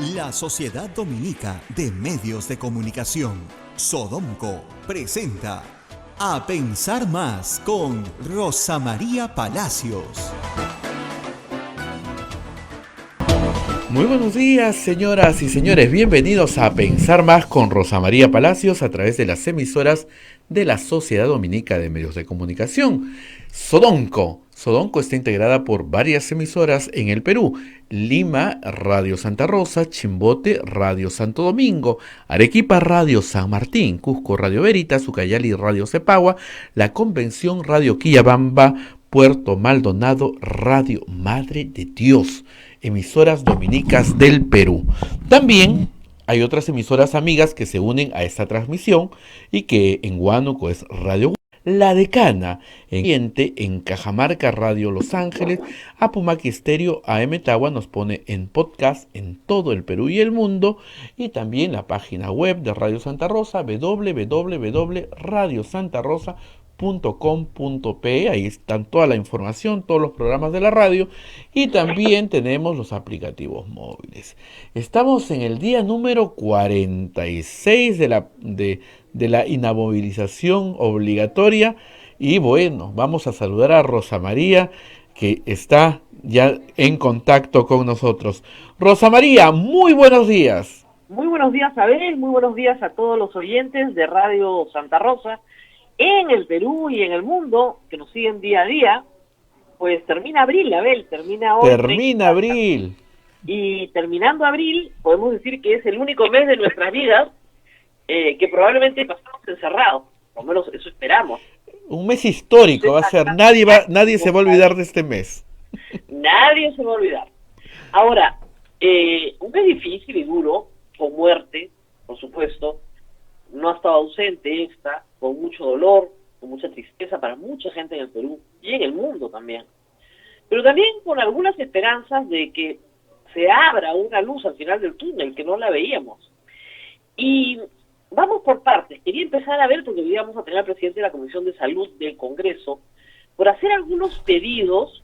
La Sociedad Dominica de Medios de Comunicación, Sodomco, presenta A Pensar Más con Rosa María Palacios. Muy buenos días, señoras y señores. Bienvenidos a Pensar Más con Rosa María Palacios a través de las emisoras de la Sociedad Dominica de Medios de Comunicación, Sodomco. Sodomco está integrada por varias emisoras en el Perú: Lima, Radio Santa Rosa; Chimbote, Radio Santo Domingo; Arequipa, Radio San Martín; Cusco, Radio Veritas; Ucayali, Radio Cepagua; La Convención, Radio Quillabamba; Puerto Maldonado, Radio Madre de Dios. Emisoras dominicas del Perú. También hay otras emisoras amigas que se unen a esta transmisión y que en Huánuco es Radio La Decana, en Cajamarca, Radio Los Ángeles; Apumaqui Estéreo, AM Tagua nos pone en podcast en todo el Perú y el mundo, y también la página web de Radio Santa Rosa, www.radiosantarosa.com.pe. Ahí están toda la información, todos los programas de la radio, y también tenemos los aplicativos móviles. Estamos en el día número 46 de la inamovilización obligatoria, y bueno, vamos a saludar a Rosa María, que está ya en contacto con nosotros. Rosa María, muy buenos días. Muy buenos días, Abel, muy buenos días a todos los oyentes de Radio Santa Rosa en el Perú y en el mundo, que nos siguen día a día. Pues termina abril, Abel, termina hoy. Termina abril. Y terminando abril, podemos decir que es el único mes de nuestras vidas que probablemente pasamos encerrados, por lo menos eso esperamos. Un mes histórico va a ser, nadie se va a olvidar de este mes. Nadie se va a olvidar. Ahora, un mes difícil y duro, con muerte, por supuesto. No ha estado ausente esta, con mucho dolor, con mucha tristeza para mucha gente en el Perú y en el mundo también. Pero también con algunas esperanzas de que se abra una luz al final del túnel, que no la veíamos. Y vamos por partes. Quería empezar a ver, porque hoy vamos a tener al presidente de la Comisión de Salud del Congreso, por hacer algunos pedidos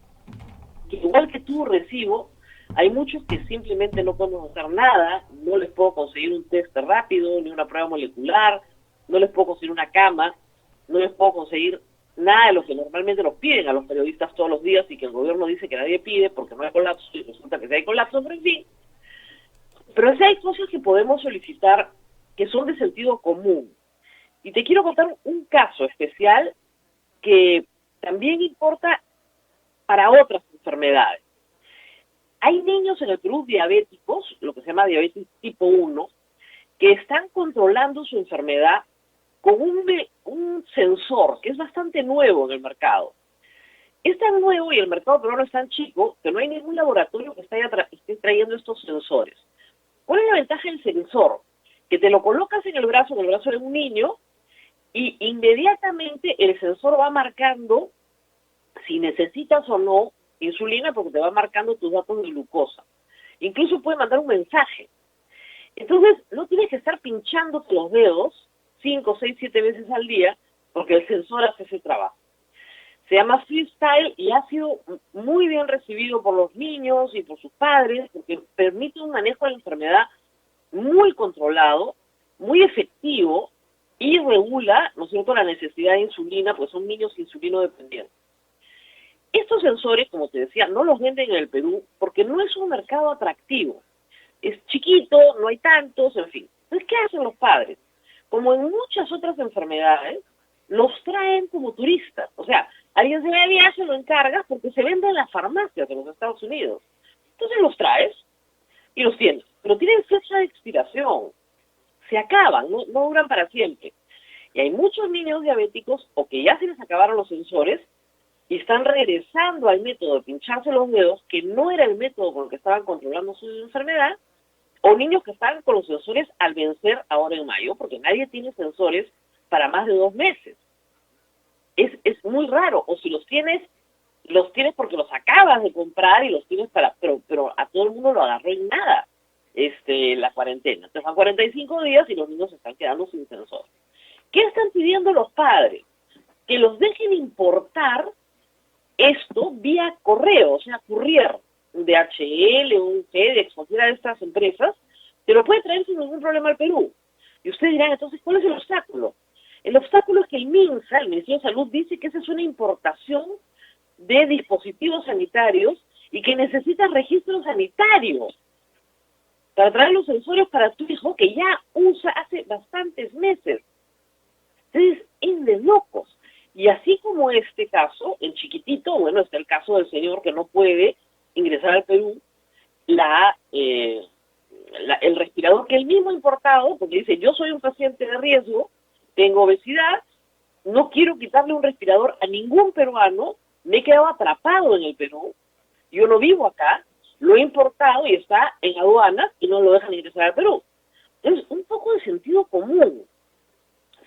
que, igual que tú, recibo. Hay muchos que simplemente no podemos hacer nada, no les puedo conseguir un test rápido, ni una prueba molecular, no les puedo conseguir una cama, no les puedo conseguir nada de lo que normalmente nos piden a los periodistas todos los días y que el gobierno dice que nadie pide porque no hay colapso, y resulta que sí hay colapso, pero en fin. Pero sí hay cosas que podemos solicitar que son de sentido común. Y te quiero contar un caso especial que también importa para otras enfermedades. Hay niños en el Perú diabéticos, lo que se llama diabetes tipo 1, que están controlando su enfermedad con un sensor que es bastante nuevo en el mercado. Es tan nuevo y el mercado peruano es tan chico que no hay ningún laboratorio que esté trayendo estos sensores. ¿Cuál es la ventaja del sensor? Que te lo colocas en el brazo de un niño, y inmediatamente el sensor va marcando si necesitas o no insulina, porque te va marcando tus datos de glucosa. Incluso puede mandar un mensaje. Entonces, no tienes que estar pinchándote los dedos 5, 6, 7 veces al día, porque el sensor hace ese trabajo. Se llama Freestyle y ha sido muy bien recibido por los niños y por sus padres, porque permite un manejo de la enfermedad muy controlado, muy efectivo, y regula, ¿no es cierto?, la necesidad de insulina, pues son niños insulino dependientes. Estos sensores, como te decía, no los venden en el Perú porque no es un mercado atractivo. Es chiquito, no hay tantos, en fin. Entonces, ¿qué hacen los padres? Como en muchas otras enfermedades, los traen como turistas. O sea, alguien se va de viaje, lo encargas porque se vende en las farmacias de los Estados Unidos. Entonces los traes y los tienes. Pero tienen fecha de expiración. Se acaban, no duran para siempre. Y hay muchos niños diabéticos o que ya se les acabaron los sensores y están regresando al método de pincharse los dedos, que no era el método con el que estaban controlando su enfermedad, o niños que están con los sensores al vencer ahora en mayo, porque nadie tiene sensores para más de 2 meses. Es muy raro, o si los tienes porque los acabas de comprar y los tienes pero a todo el mundo lo agarró en nada, la cuarentena. Entonces van 45 días y los niños se están quedando sin sensor. ¿Qué están pidiendo los padres? Que los dejen importar esto vía correo, o sea, courier, DHL, un FedEx, cualquiera de estas empresas, te lo puede traer sin ningún problema al Perú. Y ustedes dirán, entonces, ¿cuál es el obstáculo? El obstáculo es que el MINSA, el Ministerio de Salud, dice que esa es una importación de dispositivos sanitarios y que necesita registro sanitario para traer los sensores para tu hijo que ya usa hace bastantes meses. Entonces, es de locos. Y así como este caso, el chiquitito, bueno, está el caso del señor que no puede ingresar al Perú, el respirador que él mismo ha importado, porque dice, yo soy un paciente de riesgo, tengo obesidad, no quiero quitarle un respirador a ningún peruano, me he quedado atrapado en el Perú, yo no vivo acá, lo he importado y está en aduanas y no lo dejan ingresar al Perú. Entonces, un poco de sentido común.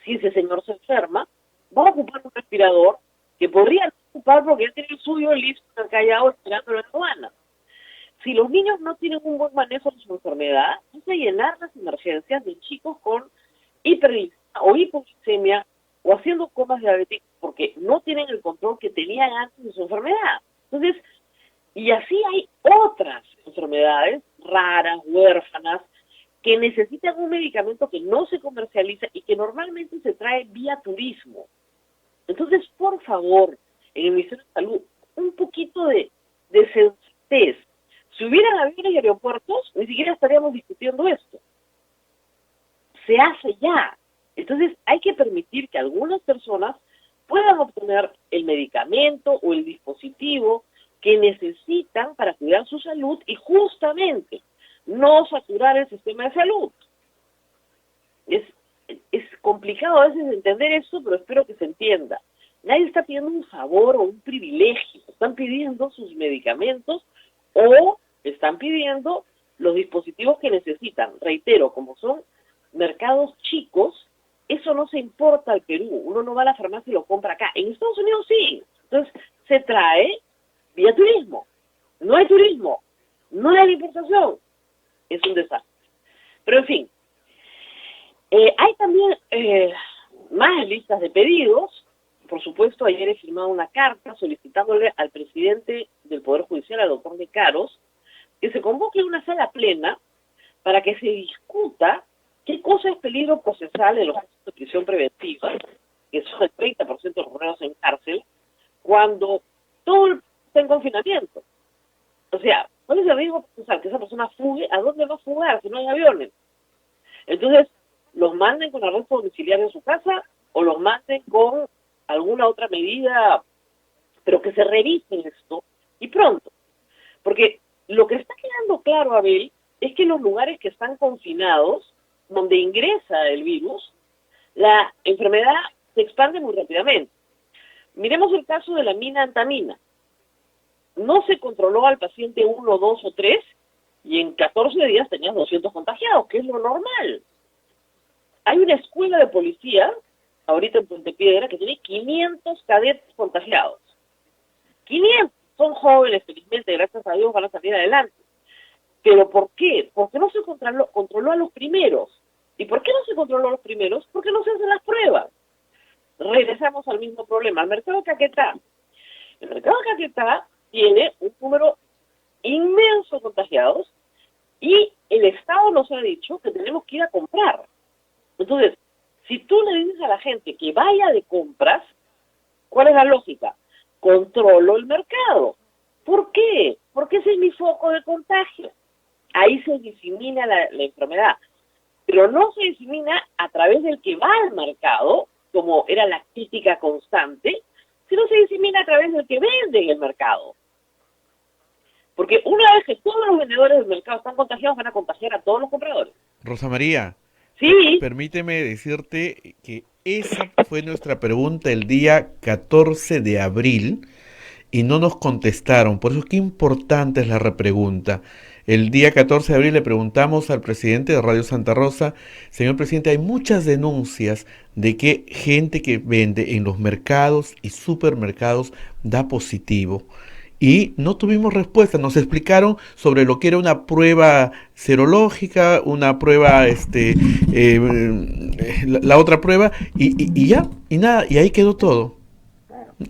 Si ese señor se enferma, va a ocupar un respirador que podría no ocupar porque ya tiene el suyo listo, callado, esperándolo en aduana. Si los niños no tienen un buen manejo de su enfermedad, hay que llenar las emergencias de chicos con hiperglicemia o hipoglicemia o haciendo comas diabéticas porque no tienen el control que tenían antes de su enfermedad. Entonces, y así hay otras enfermedades raras, huérfanas, que necesitan un medicamento que no se comercializa y que normalmente se trae vía turismo. Entonces, por favor, en el Ministerio de Salud, un poquito de sensatez. Si hubieran aviones y aeropuertos, ni siquiera estaríamos discutiendo esto. Se hace ya. Entonces, hay que permitir que algunas personas puedan obtener el medicamento o el dispositivo que necesitan para cuidar su salud y justamente no saturar el sistema de salud. Es complicado a veces entender esto, pero espero que se entienda. Nadie está pidiendo un favor o un privilegio. Están pidiendo sus medicamentos o están pidiendo los dispositivos que necesitan. Reitero, como son mercados chicos, eso no se importa al Perú. Uno no va a la farmacia y lo compra acá. En Estados Unidos sí. Entonces, se trae vía turismo. No hay turismo. No hay importación. Es un desastre. Pero en fin, hay también más listas de pedidos. Por supuesto, ayer he firmado una carta solicitándole al presidente del Poder Judicial, al doctor De Caros, que se convoque una sala plena para que se discuta qué cosa es peligro procesal en los casos de prisión preventiva, que son el 30% de los reos en cárcel, cuando todo está en confinamiento. O sea, ¿cuál es el riesgo procesal? Que esa persona fugue. ¿A dónde va a fugar si no hay aviones? Entonces, los manden con arresto domiciliario en su casa o los manden con alguna otra medida, pero que se revisen esto y pronto. Porque lo que está quedando claro, Abel, es que en los lugares que están confinados, donde ingresa el virus, la enfermedad se expande muy rápidamente. Miremos el caso de la mina Antamina. No se controló al paciente 1, 2 o 3 y en 14 días tenías 200 contagiados, que es lo normal. Hay una escuela de policía, ahorita en Puente Piedra, que tiene 500 cadetes contagiados. 500 son jóvenes, felizmente, gracias a Dios, van a salir adelante. ¿Pero por qué? Porque no se controló a los primeros. ¿Y por qué no se controló a los primeros? Porque no se hacen las pruebas. Regresamos al mismo problema. El mercado de Caquetá. El mercado de Caquetá tiene un número inmenso de contagiados y el Estado nos ha dicho que tenemos que ir a comprar. Entonces, si tú le dices a la gente que vaya de compras, ¿cuál es la lógica? Controlo el mercado. ¿Por qué? Porque ese es mi foco de contagio. Ahí se disemina la enfermedad. Pero no se disemina a través del que va al mercado, como era la crítica constante, sino se disemina a través del que vende en el mercado. Porque una vez que todos los vendedores del mercado están contagiados, van a contagiar a todos los compradores. Rosa María, Sí. permíteme decirte que esa fue nuestra pregunta el día 14 de abril y no nos contestaron. Por eso qué importante es la repregunta. El día 14 de abril le preguntamos al presidente de Radio Santa Rosa, señor presidente, hay muchas denuncias de que gente que vende en los mercados y supermercados da positivo. Y no tuvimos respuesta, nos explicaron sobre lo que era una prueba serológica, una prueba, la otra prueba, y ya, y nada, y ahí quedó todo.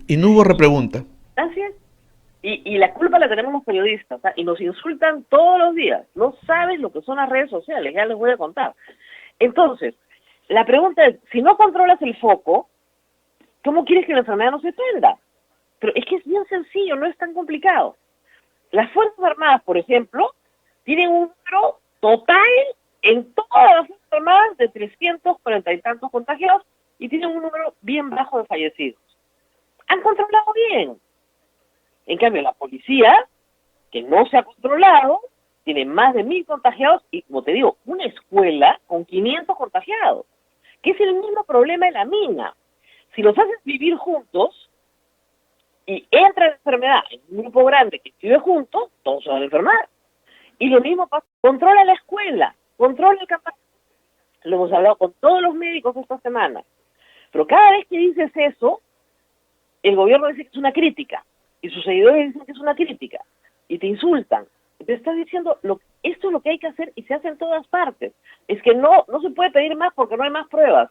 Y no hubo repregunta. Así es. Y la culpa la tenemos los periodistas, y nos insultan todos los días. No saben lo que son las redes sociales, ya les voy a contar. Entonces, la pregunta es, si no controlas el foco, ¿cómo quieres que la enfermedad no se extienda? Pero es que es bien sencillo, no es tan complicado. Las Fuerzas Armadas, por ejemplo, tienen un número total en todas las Fuerzas Armadas de 340 y tantos contagiados y tienen un número bien bajo de fallecidos. Han controlado bien. En cambio, la policía, que no se ha controlado, tiene más de 1.000 contagiados y, como te digo, una escuela con 500 contagiados, que es el mismo problema de la mina. Si los haces vivir juntos y entra la enfermedad en un grupo grande que vive juntos, todos se van a enfermar. Y lo mismo pasa, controla la escuela, controla el campamento. Lo hemos hablado con todos los médicos esta semana. Pero cada vez que dices eso, el gobierno dice que es una crítica. Y sus seguidores dicen que es una crítica. Y te insultan. Y te estás diciendo, esto es lo que hay que hacer y se hace en todas partes. Es que no se puede pedir más porque no hay más pruebas.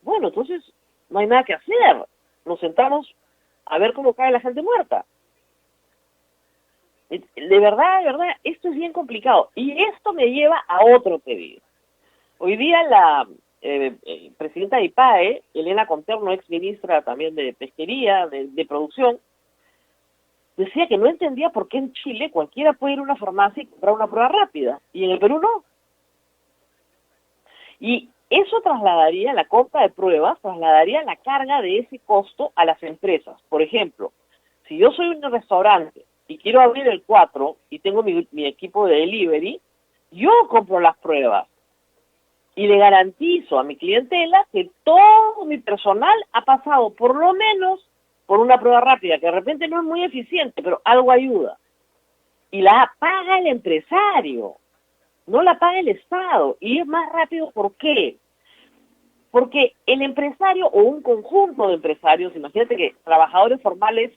Bueno, entonces no hay nada que hacer. Nos sentamos a ver cómo cae la gente muerta. De verdad, esto es bien complicado. Y esto me lleva a otro pedido. Hoy día la presidenta de IPAE, Elena Conterno, ex ministra también de Pesquería, de Producción, decía que no entendía por qué en Chile cualquiera puede ir a una farmacia y comprar una prueba rápida, y en el Perú no. Y eso trasladaría, la compra de pruebas, trasladaría la carga de ese costo a las empresas. Por ejemplo, si yo soy un restaurante y quiero abrir el 4 y tengo mi equipo de delivery, yo compro las pruebas y le garantizo a mi clientela que todo mi personal ha pasado por lo menos por una prueba rápida, que de repente no es muy eficiente, pero algo ayuda. Y la paga el empresario, no la paga el Estado. Y es más rápido, ¿por qué? Porque el empresario o un conjunto de empresarios, imagínate que trabajadores formales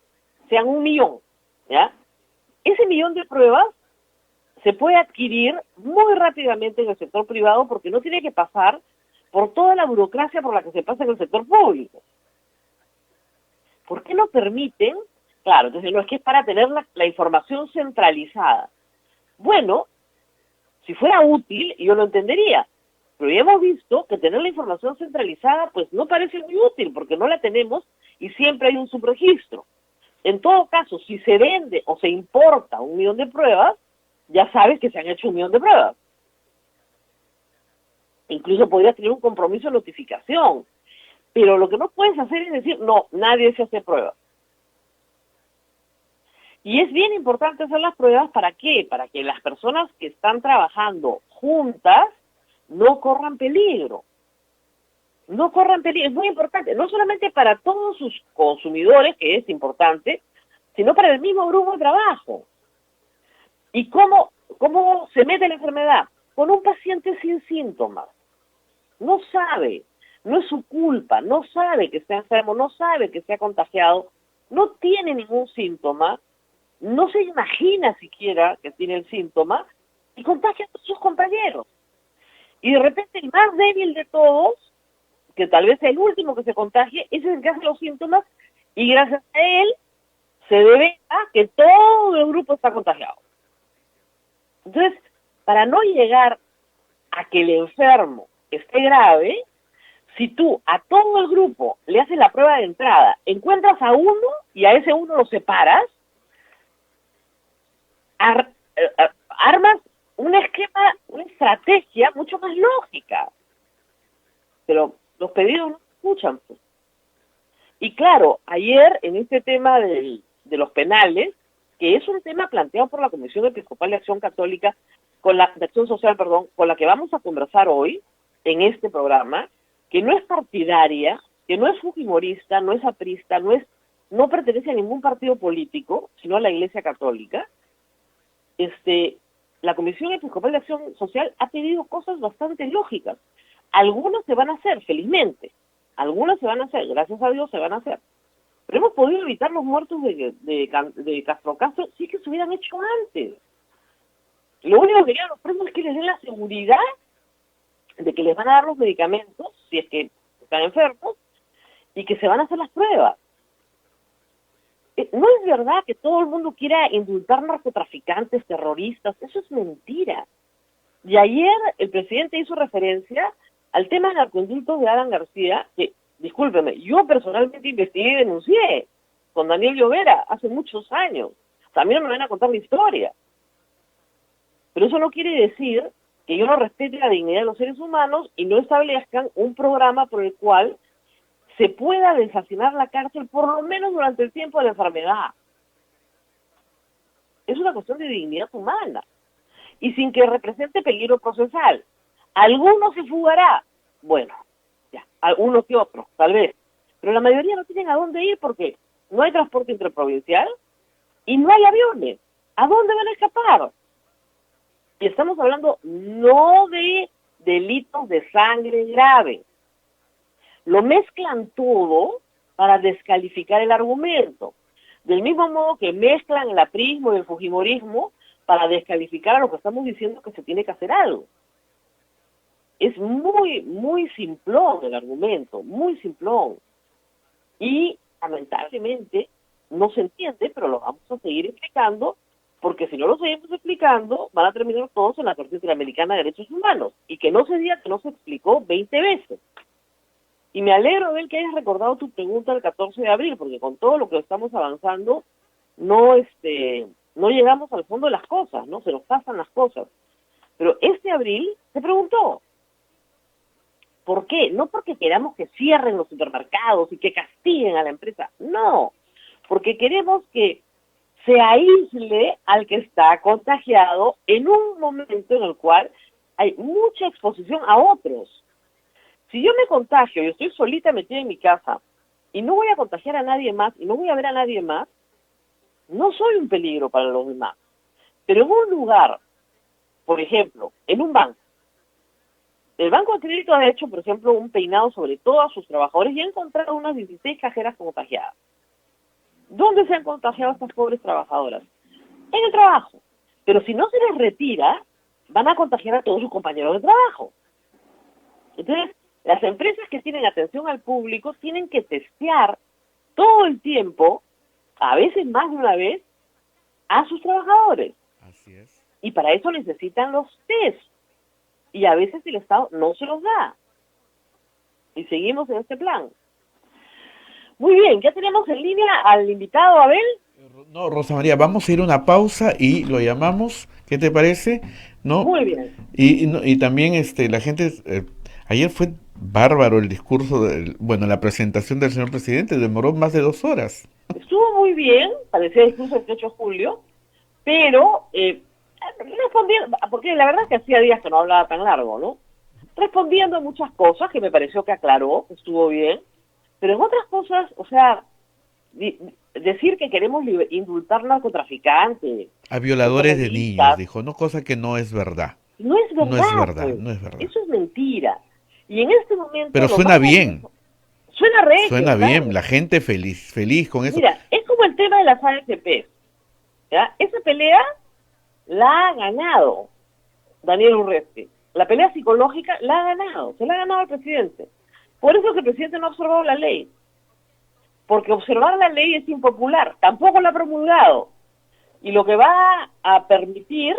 sean 1 millón, ¿ya? Ese 1 millón de pruebas se puede adquirir muy rápidamente en el sector privado porque no tiene que pasar por toda la burocracia por la que se pasa en el sector público. ¿Por qué no permiten? Claro, entonces no es que es para tener la información centralizada. Bueno, si fuera útil, yo lo entendería. Pero ya hemos visto que tener la información centralizada pues no parece muy útil porque no la tenemos y siempre hay un subregistro. En todo caso, si se vende o se importa 1 millón de pruebas, ya sabes que se han hecho 1 millón de pruebas. Incluso podrías tener un compromiso de notificación. Pero lo que no puedes hacer es decir, no, nadie se hace pruebas. Y es bien importante hacer las pruebas, ¿para qué? Para que las personas que están trabajando juntas no corran peligro. No corran peligro, es muy importante, no solamente para todos sus consumidores, que es importante, sino para el mismo grupo de trabajo. ¿Y cómo se mete la enfermedad? Con un paciente sin síntomas. No sabe. No es su culpa, no sabe que está enfermo, no sabe que se ha contagiado, no tiene ningún síntoma, no se imagina siquiera que tiene el síntoma y contagia a todos sus compañeros. Y de repente el más débil de todos, que tal vez sea el último que se contagie, ese es el que hace los síntomas y gracias a él se debe a que todo el grupo está contagiado. Entonces, para no llegar a que el enfermo esté grave, si tú a todo el grupo le haces la prueba de entrada, encuentras a uno y a ese uno lo separas, armas un esquema, una estrategia mucho más lógica. Pero los pedidos no se escuchan, pues. Y claro, ayer en este tema de los penales, que es un tema planteado por la Comisión Episcopal de Acción Católica, de Acción Social, con la que vamos a conversar hoy en este programa, que no es partidaria, que no es fujimorista, no es aprista, no pertenece a ningún partido político, sino a la Iglesia Católica. La Comisión Episcopal de Acción Social ha pedido cosas bastante lógicas. Algunas se van a hacer, felizmente. Algunas se van a hacer, gracias a Dios se van a hacer. Pero hemos podido evitar los muertos de Castro Castro, sí que se hubieran hecho antes. Lo único que querían los presos es que les den la seguridad de que les van a dar los medicamentos, si es que están enfermos, y que se van a hacer las pruebas. No es verdad que todo el mundo quiera indultar narcotraficantes, terroristas, eso es mentira. Y ayer el presidente hizo referencia al tema de narcoindultos de Alan García, que, discúlpeme, yo personalmente investigué y denuncié con Daniel Llovera hace muchos años. También me van a contar la historia. Pero eso no quiere decir que yo no respete la dignidad de los seres humanos y no establezcan un programa por el cual se pueda deshacinar la cárcel por lo menos durante el tiempo de la enfermedad. Es una cuestión de dignidad humana y sin que represente peligro procesal. ¿Alguno se fugará? Bueno, ya, algunos que otros, tal vez. Pero la mayoría no tienen a dónde ir porque no hay transporte interprovincial y no hay aviones. ¿A dónde van a escapar? Y estamos hablando no de delitos de sangre grave. Lo mezclan todo para descalificar el argumento. Del mismo modo que mezclan el aprismo y el fujimorismo para descalificar a lo que estamos diciendo que se tiene que hacer algo. Es muy, muy simplón el argumento, muy simplón. Y lamentablemente no se entiende, pero lo vamos a seguir explicando, porque si no lo seguimos explicando, van a terminar todos en la Corte Interamericana de Derechos Humanos. Y que no se diga que no se explicó 20 veces. Y me alegro de que hayas recordado tu pregunta el 14 de abril, porque con todo lo que estamos avanzando, no llegamos al fondo de las cosas, ¿no? Se nos pasan las cosas. Pero este abril se preguntó, ¿por qué? No porque queramos que cierren los supermercados y que castiguen a la empresa, no, porque queremos que se aísle al que está contagiado en un momento en el cual hay mucha exposición a otros. Si yo me contagio y estoy solita metida en mi casa y no voy a contagiar a nadie más y no voy a ver a nadie más, no soy un peligro para los demás. Pero en un lugar, por ejemplo, en un banco, el Banco de Crédito ha hecho, por ejemplo, un peinado sobre todos sus trabajadores y ha encontrado unas 16 cajeras contagiadas. ¿Dónde se han contagiado estas pobres trabajadoras? En el trabajo. Pero si no se les retira, van a contagiar a todos sus compañeros de trabajo. Entonces, las empresas que tienen atención al público tienen que testear todo el tiempo, a veces más de una vez, a sus trabajadores. Así es. Y para eso necesitan los test. Y a veces el Estado no se los da. Y seguimos en este plan. Muy bien, ya tenemos en línea al invitado, Abel. No, Rosa María, vamos a ir a una pausa y lo llamamos. ¿Qué te parece? ¿No? Muy bien. Y también la gente, ayer fue bárbaro el discurso, la presentación del señor presidente, demoró más de 2 horas. Estuvo muy bien, parecía discurso del 8 de julio, pero respondiendo, porque la verdad es que hacía días que no hablaba tan largo, ¿no? Respondiendo a muchas cosas que me pareció que aclaró, que estuvo bien, pero en otras cosas, o sea, decir que queremos indultar narcotraficantes, A violadores de niños, dijo, no, cosa que no es verdad. No es verdad. No es verdad, pues. no es verdad. Eso es mentira. Y en este momento... Pero suena bien. Suena regio. Suena bien, claro. la gente feliz con eso. Mira, es como el tema de las AFP. ¿Ya? Esa pelea la ha ganado Daniel Urresti. La pelea psicológica la ha ganado. Se la ha ganado el presidente. Por eso que el presidente no ha observado la ley. Porque observar la ley es impopular. Tampoco la ha promulgado. Y lo que va a permitir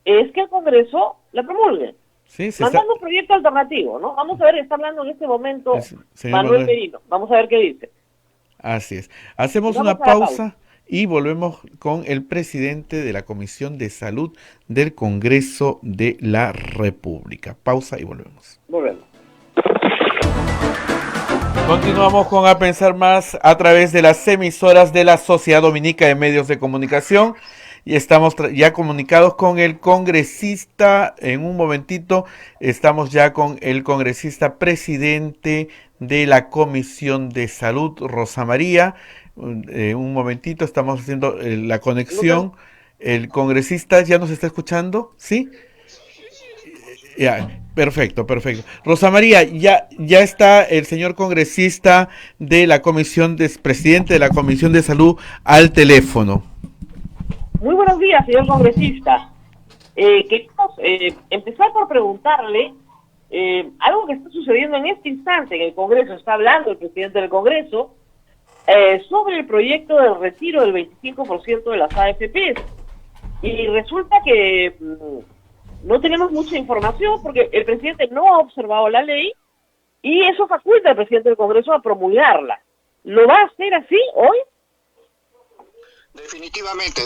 es que el Congreso la promulgue. Sí, mandando un proyecto alternativo, ¿no? Vamos a ver, está hablando en este momento Manuel Merino. Vamos a ver qué dice. Así es. Hacemos una pausa y volvemos con el presidente de la Comisión de Salud del Congreso de la República. Pausa y volvemos. Volvemos. Continuamos con A Pensar Más a través de las emisoras de la Sociedad Dominica de Medios de Comunicación. Y estamos ya comunicados con el congresista. En un momentito estamos ya con el congresista presidente de la Comisión de Salud, Rosa María. Un momentito, estamos haciendo la conexión. El congresista ya nos está escuchando, ¿sí? Ya, perfecto. Rosa María, ya está el señor congresista de la Comisión, presidente de la Comisión de Salud al teléfono. Muy buenos días, señor congresista. Queremos empezar por preguntarle algo que está sucediendo en este instante en el Congreso. Está hablando el presidente del Congreso sobre el proyecto del retiro del 25% de las AFPs. Y resulta que no tenemos mucha información porque el presidente no ha observado la ley y eso faculta al presidente del Congreso a promulgarla. ¿Lo va a hacer así hoy? Definitivamente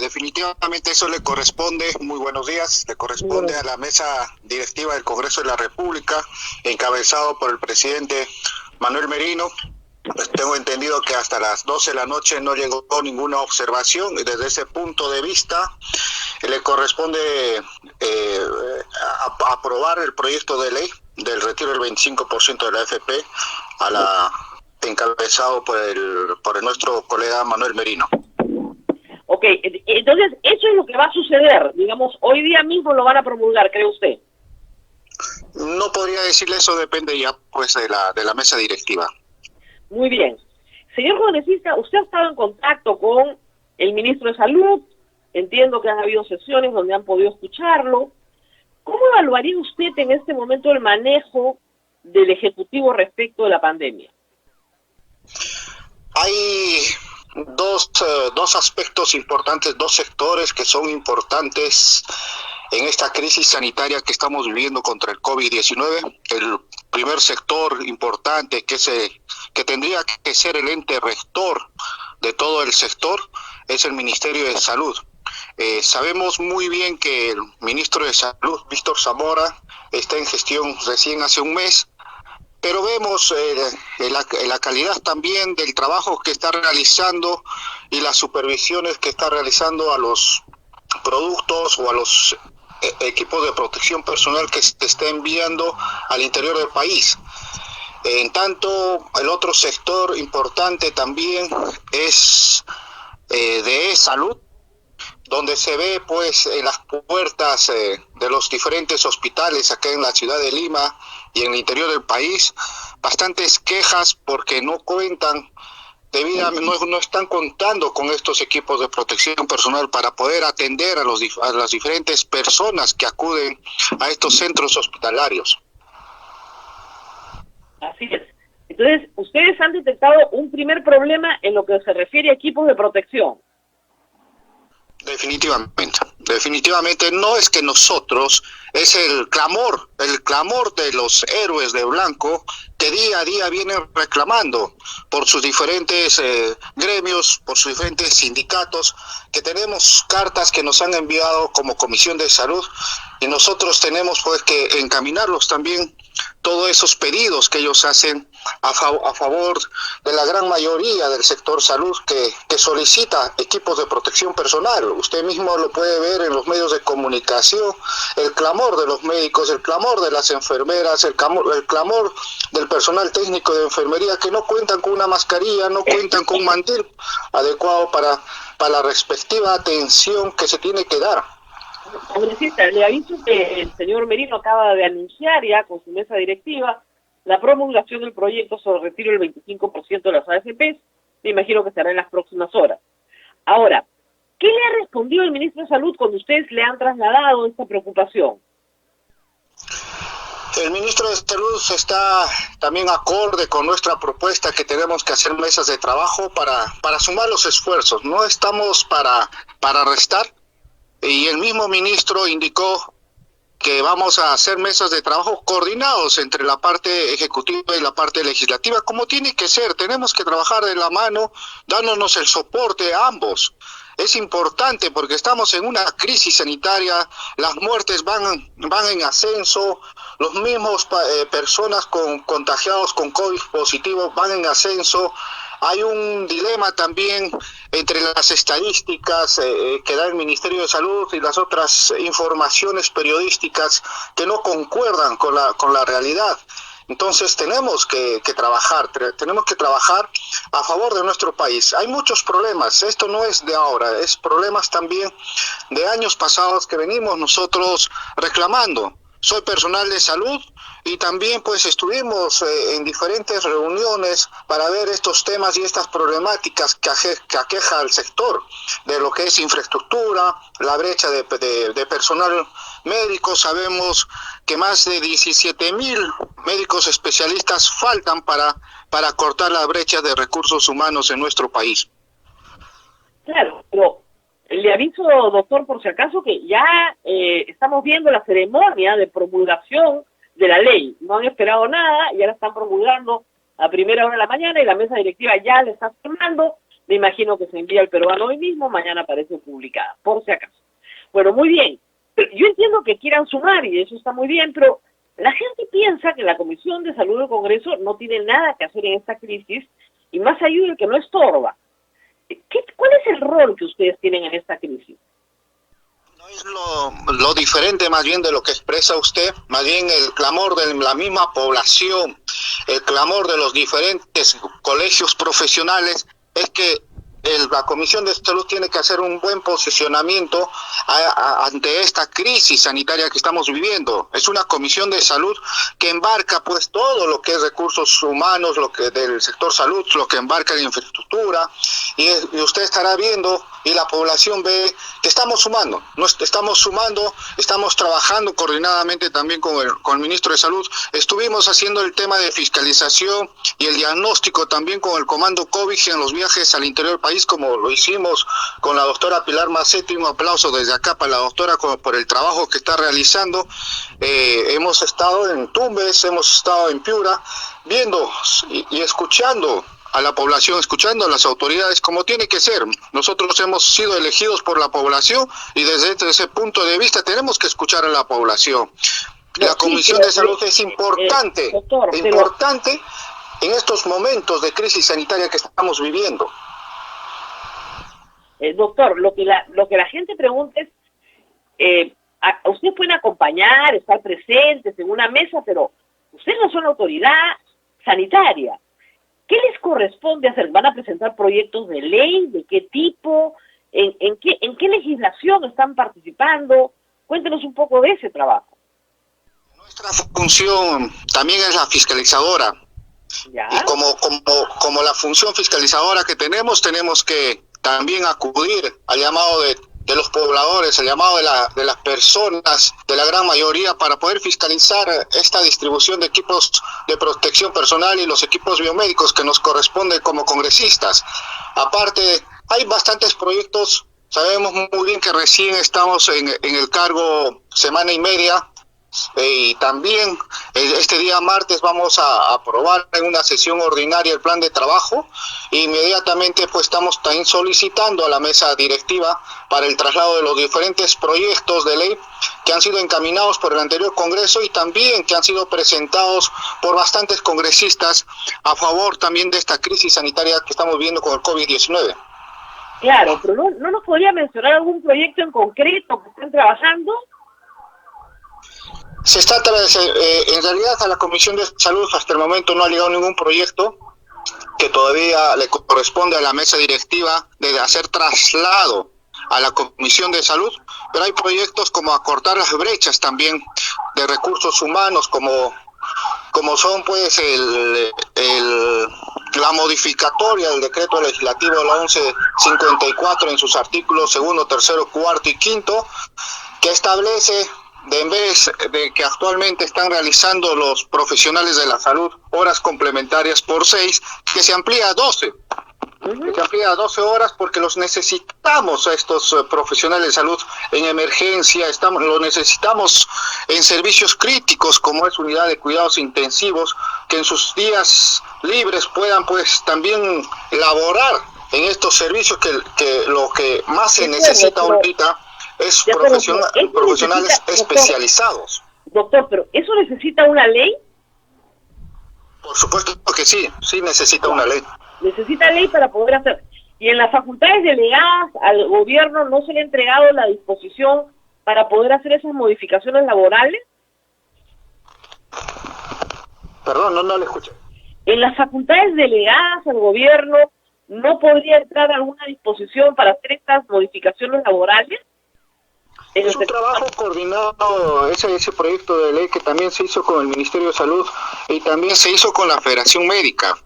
eso le corresponde, muy buenos días, le corresponde a la mesa directiva del Congreso de la República, encabezado por el presidente Manuel Merino. Pues tengo entendido que hasta las 12 de la noche no llegó ninguna observación y desde ese punto de vista le corresponde aprobar el proyecto de ley del retiro del 25% de la AFP encabezado por nuestro colega Manuel Merino. Ok, entonces eso es lo que va a suceder, digamos, hoy día mismo lo van a promulgar, ¿cree usted? No podría decirle eso, depende ya pues de la mesa directiva. Muy bien. Señor congresista, usted ha estado en contacto con el ministro de Salud, entiendo que han habido sesiones donde han podido escucharlo. ¿Cómo evaluaría usted en este momento el manejo del Ejecutivo respecto de la pandemia? Hay dos aspectos importantes, dos sectores que son importantes en esta crisis sanitaria que estamos viviendo contra el COVID-19. El primer sector importante que tendría que ser el ente rector de todo el sector es el Ministerio de Salud. Sabemos muy bien que el ministro de Salud, Víctor Zamora, está en gestión recién hace un mes, pero vemos la calidad también del trabajo que está realizando y las supervisiones que está realizando a los productos o a los equipos de protección personal que se está enviando al interior del país. En tanto, el otro sector importante también es de salud, donde se ve pues en las puertas de los diferentes hospitales acá en la ciudad de Lima y en el interior del país, bastantes quejas porque no cuentan no están contando con estos equipos de protección personal para poder atender a las diferentes personas que acuden a estos centros hospitalarios. Así es. Entonces, ustedes han detectado un primer problema en lo que se refiere a equipos de protección. Definitivamente no es que nosotros, es el clamor de los héroes de blanco que día a día vienen reclamando por sus diferentes gremios, por sus diferentes sindicatos, que tenemos cartas que nos han enviado como Comisión de Salud y nosotros tenemos pues que encaminarlos también todos esos pedidos que ellos hacen a favor de la gran mayoría del sector salud que solicita equipos de protección personal. Usted mismo lo puede ver en los medios de comunicación, el clamor de los médicos, el clamor de las enfermeras, el clamor del personal técnico de enfermería que no cuentan con una mascarilla, no cuentan con un mantil adecuado para la respectiva atención que se tiene que dar. Congresista, le aviso que el señor Merino acaba de anunciar ya con su mesa directiva la promulgación del proyecto sobre el retiro del 25% de las AFPs. Me imagino que será en las próximas horas. Ahora, ¿qué le ha respondido el ministro de Salud cuando ustedes le han trasladado esta preocupación? El ministro de Salud está también acorde con nuestra propuesta que tenemos que hacer mesas de trabajo para sumar los esfuerzos. No estamos para restar. Y el mismo ministro indicó que vamos a hacer mesas de trabajo coordinados entre la parte ejecutiva y la parte legislativa, como tiene que ser. Tenemos que trabajar de la mano, dándonos el soporte a ambos. Es importante porque estamos en una crisis sanitaria, las muertes van en ascenso, los mismos personas contagiados con COVID positivo van en ascenso. Hay un dilema también entre las estadísticas que da el Ministerio de Salud y las otras informaciones periodísticas que no concuerdan con la realidad. Entonces tenemos que trabajar a favor de nuestro país. Hay muchos problemas, esto no es de ahora, es problemas también de años pasados que venimos nosotros reclamando. Soy personal de salud y también pues estuvimos en diferentes reuniones para ver estos temas y estas problemáticas que aqueja al sector, de lo que es infraestructura, la brecha de personal médico. Sabemos que más de 17.000 médicos especialistas faltan para cortar la brecha de recursos humanos en nuestro país. Claro, pero le aviso, doctor, por si acaso, que ya estamos viendo la ceremonia de promulgación de la ley. No han esperado nada, ya la están promulgando a primera hora de la mañana y la mesa directiva ya le está firmando. Me imagino que se envía al peruano hoy mismo, mañana aparece publicada, por si acaso. Bueno, muy bien. Pero yo entiendo que quieran sumar y eso está muy bien, pero la gente piensa que la Comisión de Salud del Congreso no tiene nada que hacer en esta crisis y más ayuda que no estorba. ¿Cuál es el rol que ustedes tienen en esta crisis? No es lo diferente más bien de lo que expresa usted, más bien el clamor de la misma población, el clamor de los diferentes colegios profesionales, es que la Comisión de Salud tiene que hacer un buen posicionamiento ante esta crisis sanitaria que estamos viviendo. Es una Comisión de Salud que embarca pues todo lo que es recursos humanos, lo que del sector salud, lo que embarca en infraestructura, y usted estará viendo y la población ve que estamos sumando, estamos trabajando coordinadamente también con el ministro de Salud. Estuvimos haciendo el tema de fiscalización y el diagnóstico también con el comando COVID en los viajes al interior del país, como lo hicimos con la doctora Pilar Macetti. Un aplauso desde acá para la doctora por el trabajo que está realizando. Hemos estado en Tumbes, hemos estado en Piura, viendo y escuchando a la población, escuchando a las autoridades como tiene que ser. Nosotros hemos sido elegidos por la población y desde ese punto de vista tenemos que escuchar a la población. La Comisión de Salud es importante, importante en estos momentos de crisis sanitaria que estamos viviendo. Doctor, lo que la gente pregunta es, ustedes pueden acompañar, estar presentes en una mesa, pero ustedes no son autoridad sanitaria. ¿Qué les corresponde hacer? ¿Van a presentar proyectos de ley? ¿De qué tipo? ¿En qué legislación están participando? Cuéntenos un poco de ese trabajo. Nuestra función también es la fiscalizadora. ¿Ya? Y como la función fiscalizadora que tenemos que también acudir al llamado de los pobladores, al llamado de las personas, de la gran mayoría, para poder fiscalizar esta distribución de equipos de protección personal y los equipos biomédicos que nos corresponden como congresistas. Aparte, hay bastantes proyectos. Sabemos muy bien que recién estamos en el cargo semana y media, y también este día martes vamos a aprobar en una sesión ordinaria el plan de trabajo. Inmediatamente pues estamos también solicitando a la mesa directiva para el traslado de los diferentes proyectos de ley que han sido encaminados por el anterior Congreso y también que han sido presentados por bastantes congresistas a favor también de esta crisis sanitaria que estamos viviendo con el COVID-19. Claro, pero ¿no nos podría mencionar algún proyecto en concreto que estén trabajando? Se está en realidad a la Comisión de Salud hasta el momento no ha llegado ningún proyecto que todavía le corresponde a la mesa directiva de hacer traslado a la Comisión de Salud, pero hay proyectos como acortar las brechas también de recursos humanos, como son pues la modificatoria del decreto legislativo de la 1154 en sus artículos segundo, tercero, cuarto y quinto, que establece en vez de que actualmente están realizando los profesionales de la salud horas complementarias por 6, que se amplía a 12. Que se amplía a 12 horas porque los necesitamos a estos profesionales de salud en emergencia, los necesitamos en servicios críticos como es unidad de cuidados intensivos, que en sus días libres puedan pues también laborar en estos servicios que lo que más se necesita ahorita es profesionales especializados. Doctor, pero ¿eso necesita una ley? Por supuesto que sí necesita una ley. Necesita ley para poder hacer. ¿Y en las facultades delegadas al gobierno no se le ha entregado la disposición para poder hacer esas modificaciones laborales? Perdón, no le escuché. En las facultades delegadas al gobierno no podría entrar alguna disposición para hacer estas modificaciones laborales. Es un trabajo coordinado, ese proyecto de ley que también se hizo con el Ministerio de Salud y también se hizo con la Federación Médica,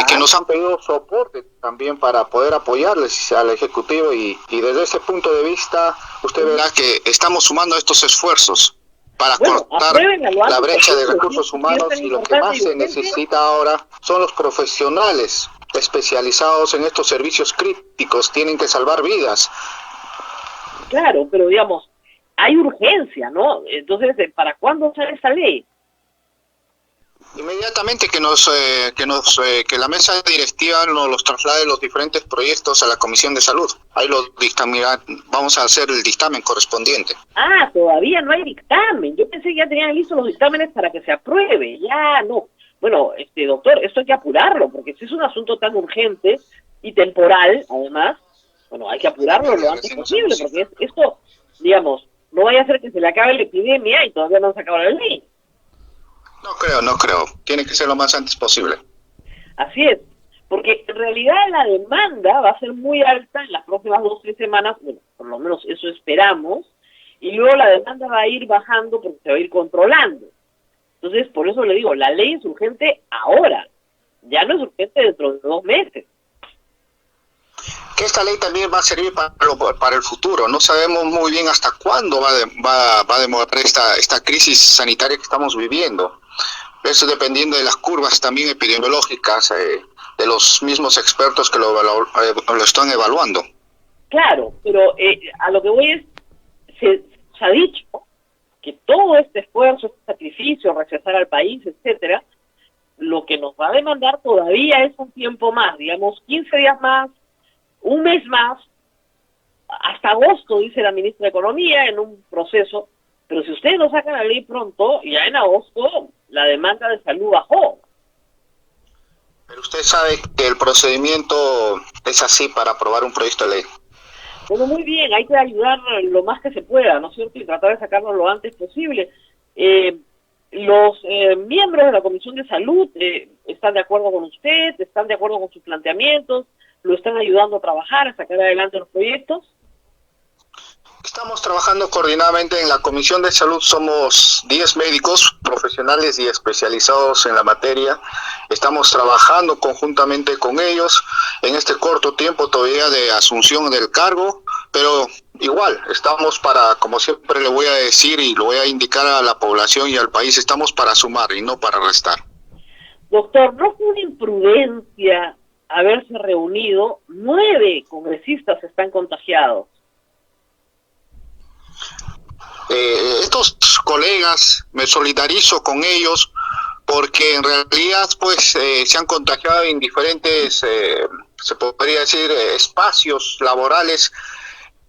que nos han pedido soporte también para poder apoyarles al Ejecutivo y desde ese punto de vista usted verá que estamos sumando estos esfuerzos para cortar cerrar la brecha de recursos humanos, y lo que más se necesita ahora son los profesionales especializados en estos servicios críticos. Tienen que salvar vidas. Claro, pero digamos, hay urgencia, ¿no? Entonces, ¿para cuándo sale esa ley? Inmediatamente que que la mesa directiva nos los traslade los diferentes proyectos a la Comisión de Salud. Ahí los vamos a hacer el dictamen correspondiente. Ah, todavía no hay dictamen. Yo pensé que ya tenían listos los dictámenes para que se apruebe. Ya no. Bueno, doctor, esto hay que apurarlo, porque si es un asunto tan urgente y temporal, además, bueno, hay que apurarlo lo antes posible, porque esto, digamos, no vaya a ser que se le acabe la epidemia y todavía no se acaba la ley. No creo. Tiene que ser lo más antes posible. Así es, porque en realidad la demanda va a ser muy alta en las próximas 2 o 3 semanas, bueno, por lo menos eso esperamos, y luego la demanda va a ir bajando porque se va a ir controlando. Entonces, por eso le digo, la ley es urgente ahora, ya no es urgente dentro de 2 meses. Que esta ley también va a servir para el futuro. No sabemos muy bien hasta cuándo va a demorar esta crisis sanitaria que estamos viviendo. Eso dependiendo de las curvas también epidemiológicas de los mismos expertos que lo están evaluando. Claro, pero a lo que voy es, se ha dicho que todo este esfuerzo, este sacrificio, regresar al país, etcétera, lo que nos va a demandar todavía es un tiempo más, digamos 15 días más, un mes más, hasta agosto, dice la ministra de Economía, en un proceso, pero si ustedes no sacan la ley pronto, ya en agosto la demanda de salud bajó. Pero usted sabe que el procedimiento es así para aprobar un proyecto de ley. Bueno, muy bien, hay que ayudar lo más que se pueda, ¿no es cierto? Y tratar de sacarlo lo antes posible. Los miembros de la Comisión de Salud están de acuerdo con usted, están de acuerdo con sus planteamientos, lo están ayudando a trabajar, a sacar adelante los proyectos. Estamos trabajando coordinadamente en la Comisión de Salud. Somos 10 médicos profesionales y especializados en la materia. Estamos trabajando conjuntamente con ellos en este corto tiempo todavía de asunción del cargo, pero igual estamos para, como siempre le voy a decir y lo voy a indicar a la población y al país, estamos para sumar y no para restar. Doctor, ¿no fue una imprudencia haberse reunido? 9 congresistas están contagiados. Estos colegas, me solidarizo con ellos porque en realidad pues se han contagiado en diferentes, se podría decir, espacios laborales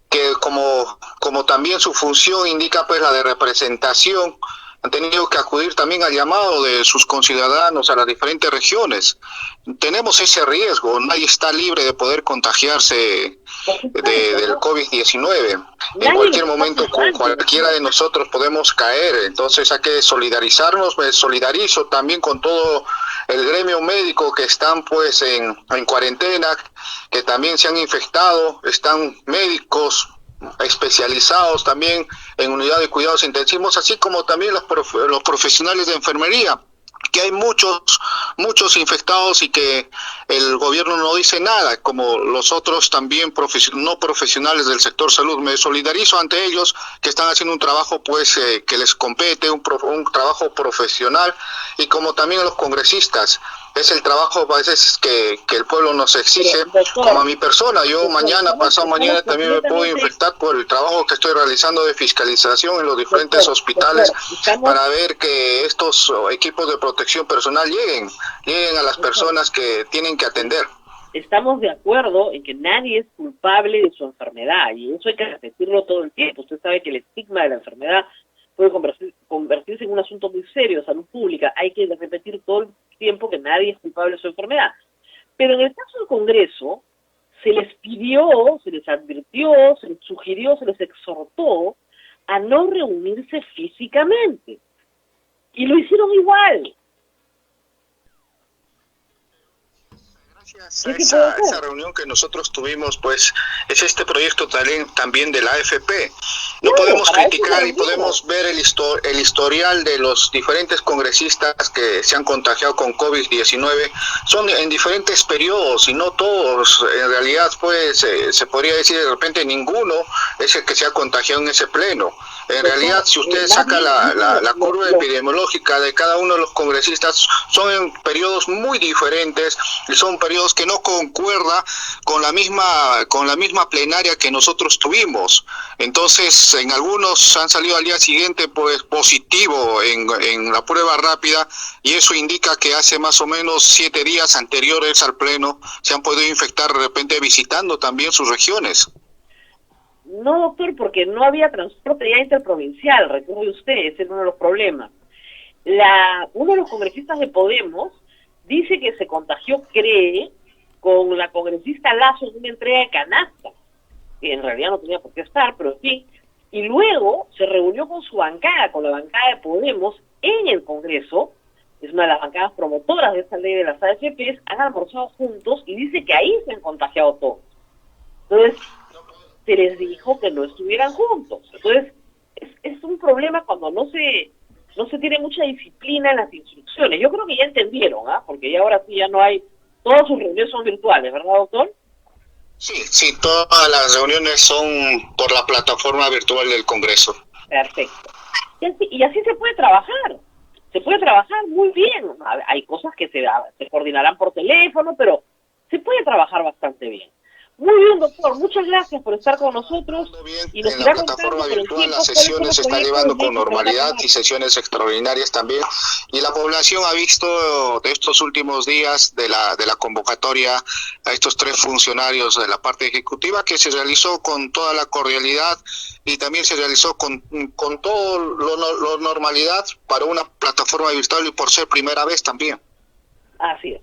que como también su función indica pues la de representación, han tenido que acudir también al llamado de sus conciudadanos a las diferentes regiones. Tenemos ese riesgo, nadie está libre de poder contagiarse del COVID-19. En cualquier momento cualquiera de nosotros podemos caer, entonces hay que solidarizarnos. Me solidarizo también con todo el gremio médico que están pues en cuarentena, que también se han infectado, están médicos especializados también en unidad de cuidados intensivos, así como también los profesionales de enfermería, que hay muchos infectados y que el gobierno no dice nada, como los otros también no profesionales del sector salud. Me solidarizo ante ellos que están haciendo un trabajo pues que les compete, un trabajo profesional, y como también a los congresistas. Es el trabajo a veces que el pueblo nos exige, como a mi persona. Yo pasado mañana también me puedo infectar por el trabajo que estoy realizando de fiscalización en los diferentes hospitales para ver que estos equipos de protección personal lleguen a las personas que tienen que atender. Estamos de acuerdo en que nadie es culpable de su enfermedad, y eso hay que repetirlo todo el tiempo. Usted sabe que el estigma de la enfermedad puede convertirse en un asunto muy serio de salud pública. Hay que repetir todo el tiempo que nadie es culpable de su enfermedad. Pero en el caso del Congreso, se les pidió, se les advirtió, se les sugirió, se les exhortó a no reunirse físicamente. Y lo hicieron igual. Gracias a esa reunión que nosotros tuvimos, pues, es este proyecto también de la AFP. No podemos criticar y podemos ver el historial de los diferentes congresistas que se han contagiado con COVID-19. Son en diferentes periodos y no todos. En realidad, pues, se podría decir de repente ninguno es el que se ha contagiado en ese pleno. En realidad, si usted saca la curva epidemiológica de cada uno de los congresistas, son en periodos muy diferentes y son periodos que no concuerda con la misma plenaria que nosotros tuvimos. Entonces, en algunos han salido al día siguiente pues positivo en la prueba rápida, y eso indica que hace más o menos 7 días anteriores al pleno se han podido infectar de repente visitando también sus regiones. No, doctor, porque no había transporte ya interprovincial, recuerde usted, ese es uno de los problemas. Uno de los congresistas de Podemos dice que se contagió, cree, con la congresista Lazo en una entrega de canasta, que en realidad no tenía por qué estar, pero en fin, y luego se reunió con su bancada, con la bancada de Podemos en el Congreso, es una de las bancadas promotoras de esta ley de las AFPs, han almorzado juntos y dice que ahí se han contagiado todos. Entonces, se les dijo que no estuvieran juntos. Entonces, es un problema cuando no se tiene mucha disciplina en las instrucciones. Yo creo que ya entendieron, porque ya ahora sí ya no hay, todas sus reuniones son virtuales, ¿verdad, doctor? Sí, todas las reuniones son por la plataforma virtual del Congreso. Perfecto. Y así se puede trabajar. Se puede trabajar muy bien. Hay cosas que se coordinarán por teléfono, pero se puede trabajar bastante bien. Muy bien, doctor, muchas gracias por estar con nosotros. Y nos en la plataforma virtual las sesiones se están llevando con normalidad y sesiones extraordinarias también. Y la población ha visto de estos últimos días de la convocatoria a estos 3 funcionarios de la parte ejecutiva, que se realizó con toda la cordialidad y también se realizó con todo lo normalidad para una plataforma virtual y por ser primera vez también. Así es.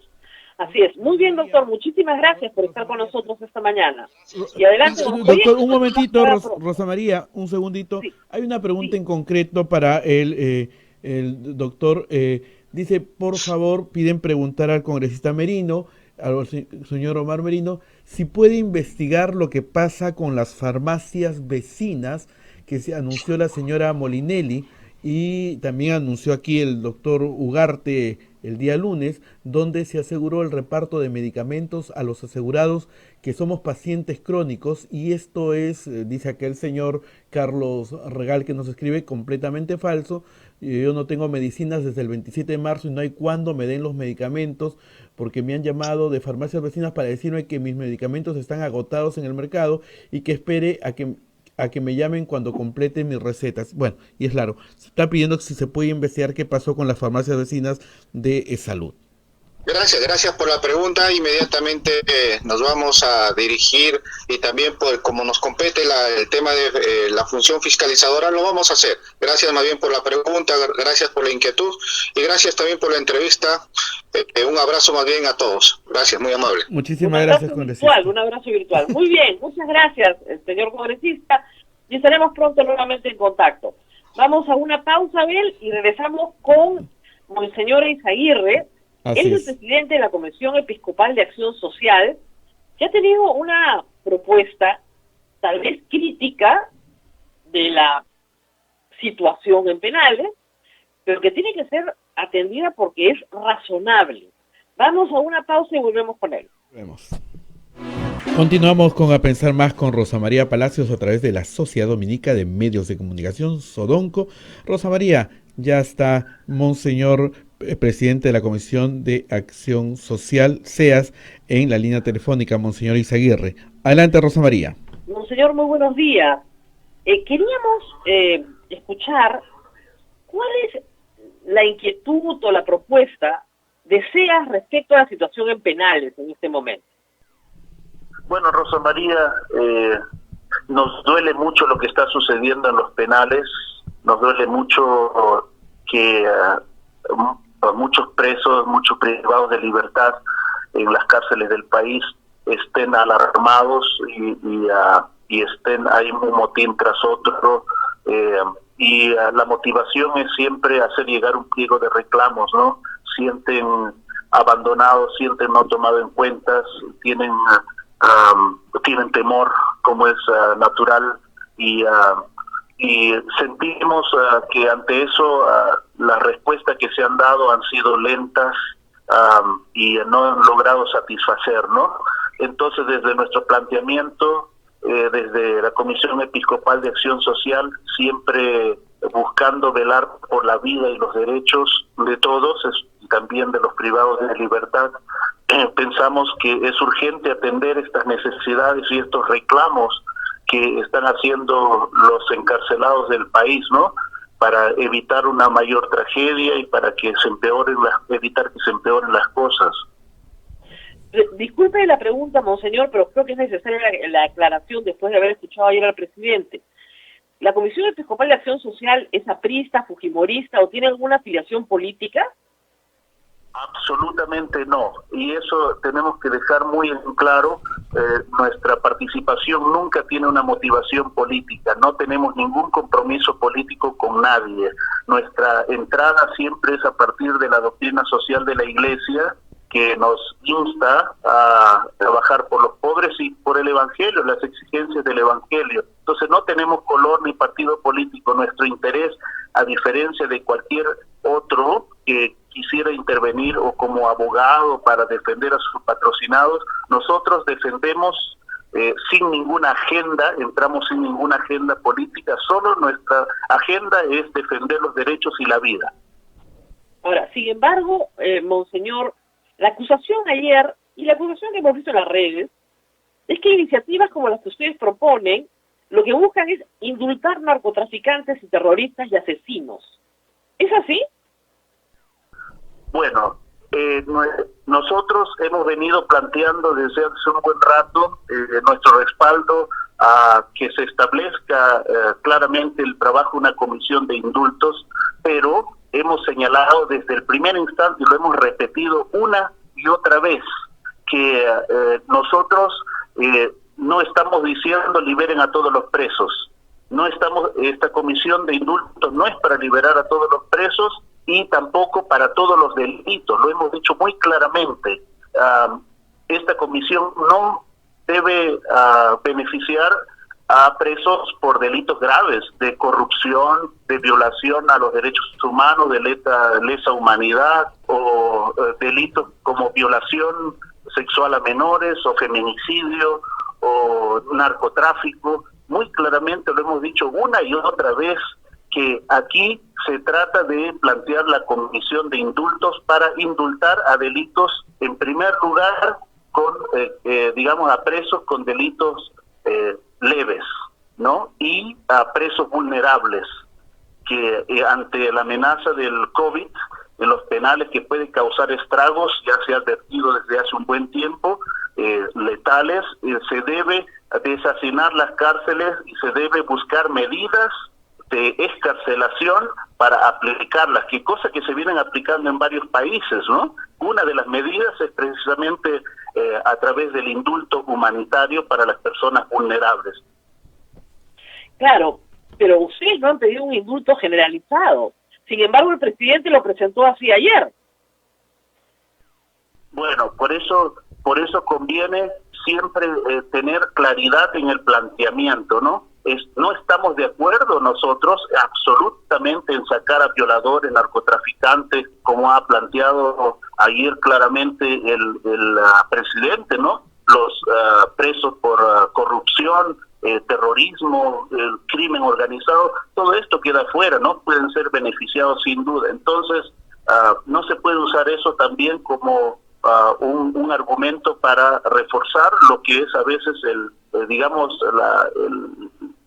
Así es. Muy bien, doctor. Muchísimas gracias por estar con nosotros esta mañana. Y adelante. Doctor, un momentito, Rosa María, un segundito. Sí. Hay una pregunta en concreto para el doctor. Dice, por favor, piden preguntar al congresista Merino, al señor Omar Merino, si puede investigar lo que pasa con las farmacias vecinas que se anunció la señora Molinelli y también anunció aquí el doctor Ugarte el día lunes, donde se aseguró el reparto de medicamentos a los asegurados que somos pacientes crónicos, y esto es, dice aquel señor Carlos Regal que nos escribe, completamente falso. Yo no tengo medicinas desde el 27 de marzo y no hay cuándo me den los medicamentos, porque me han llamado de farmacias vecinas para decirme que mis medicamentos están agotados en el mercado y que espere a que me llamen cuando complete mis recetas. Bueno, y es claro, se está pidiendo si se puede investigar qué pasó con las farmacias vecinas de salud. Gracias por la pregunta. Inmediatamente nos vamos a dirigir, y también como nos compete el tema de la función fiscalizadora, lo vamos a hacer. Gracias más bien por la pregunta, gracias por la inquietud y gracias también por la entrevista. Un abrazo más bien a todos. Gracias, muy amable. Muchísimas gracias, congresista. Un abrazo virtual. Muy bien, muchas gracias, señor congresista, y estaremos pronto nuevamente en contacto. Vamos a una pausa, Abel, y regresamos con Monseñor Izaguirre. Él es el presidente de la Comisión Episcopal de Acción Social, que ha tenido una propuesta tal vez crítica de la situación en penales, pero que tiene que ser atendida porque es razonable. Vamos a una pausa y volvemos con él. Continuamos con A Pensar Más con Rosa María Palacios a través de la Sociedad Dominica de Medios de Comunicación, Sodonco. Rosa María, ya está Monseñor presidente de la Comisión de Acción Social, CEAS, en la línea telefónica, Monseñor Izaguirre. Adelante, Rosa María. Monseñor, muy buenos días. Queríamos escuchar cuál es la inquietud o la propuesta de CEAS respecto a la situación en penales en este momento. Bueno, Rosa María, nos duele mucho lo que está sucediendo en los penales, nos duele mucho que muchos presos, muchos privados de libertad en las cárceles del país estén alarmados y estén ahí un motín tras otro, y la motivación es siempre hacer llegar un pliego de reclamos, ¿no? Sienten abandonados, sienten no tomado en cuenta, tienen temor, como es natural, y sentimos que ante eso las respuestas que se han dado han sido lentas y no han logrado satisfacer, ¿no? Entonces, desde nuestro planteamiento desde la Comisión Episcopal de Acción Social, siempre buscando velar por la vida y los derechos de todos, y también de los privados de libertad. Pensamos que es urgente atender estas necesidades y estos reclamos que están haciendo los encarcelados del país, ¿no? Para evitar una mayor tragedia y para que se empeoren evitar que se empeoren las cosas. Disculpe la pregunta, monseñor, pero creo que es necesaria la aclaración después de haber escuchado ayer al presidente. ¿La Comisión Episcopal de Acción Social es aprista, fujimorista o tiene alguna afiliación política? Absolutamente no, y eso tenemos que dejar muy en claro. Nuestra participación nunca tiene una motivación política, no tenemos ningún compromiso político con nadie. Nuestra entrada siempre es a partir de la doctrina social de la Iglesia, que nos insta a trabajar por los pobres y por el Evangelio, las exigencias del Evangelio. Entonces no tenemos color ni partido político. Nuestro interés, a diferencia de cualquier otro que quisiera intervenir o como abogado para defender a sus patrocinados, nosotros defendemos sin ninguna agenda, entramos sin ninguna agenda política, solo nuestra agenda es defender los derechos y la vida. Ahora, sin embargo, monseñor, la acusación ayer, y la acusación que hemos visto en las redes, es que iniciativas como las que ustedes proponen, lo que buscan es indultar narcotraficantes y terroristas y asesinos. ¿Es así? Bueno, nosotros hemos venido planteando desde hace un buen rato nuestro respaldo a que se establezca claramente el trabajo de una comisión de indultos, pero hemos señalado desde el primer instante y lo hemos repetido una y otra vez que nosotros no estamos diciendo liberen a todos los presos. Esta comisión de indultos no es para liberar a todos los presos y tampoco para todos los delitos. Lo hemos dicho muy claramente. Esta comisión no debe beneficiar a presos por delitos graves de corrupción, de violación a los derechos humanos, de lesa humanidad o delitos como violación sexual a menores o feminicidio o narcotráfico. Muy claramente lo hemos dicho una y otra vez que aquí se trata de plantear la comisión de indultos para indultar a delitos, en primer lugar, con digamos, a presos con delitos leves, ¿no? Y a presos vulnerables que ante la amenaza del COVID en los penales que puede causar estragos, ya se ha advertido desde hace un buen tiempo, letales, se debe deshacinar las cárceles y se debe buscar medidas de excarcelación para aplicarlas, que cosa que se vienen aplicando en varios países, ¿no? Una de las medidas es precisamente a través del indulto humanitario para las personas vulnerables. Claro, pero ustedes no han pedido un indulto generalizado. Sin embargo, el presidente lo presentó así ayer. Bueno, por eso conviene siempre tener claridad en el planteamiento, ¿no? No estamos de acuerdo nosotros absolutamente en sacar a violadores, narcotraficantes, como ha planteado ayer claramente el presidente, ¿no? Los presos por corrupción, terrorismo, el crimen organizado, todo esto queda fuera, ¿no? Pueden ser beneficiados sin duda. Entonces, no se puede usar eso también como un argumento para reforzar lo que es a veces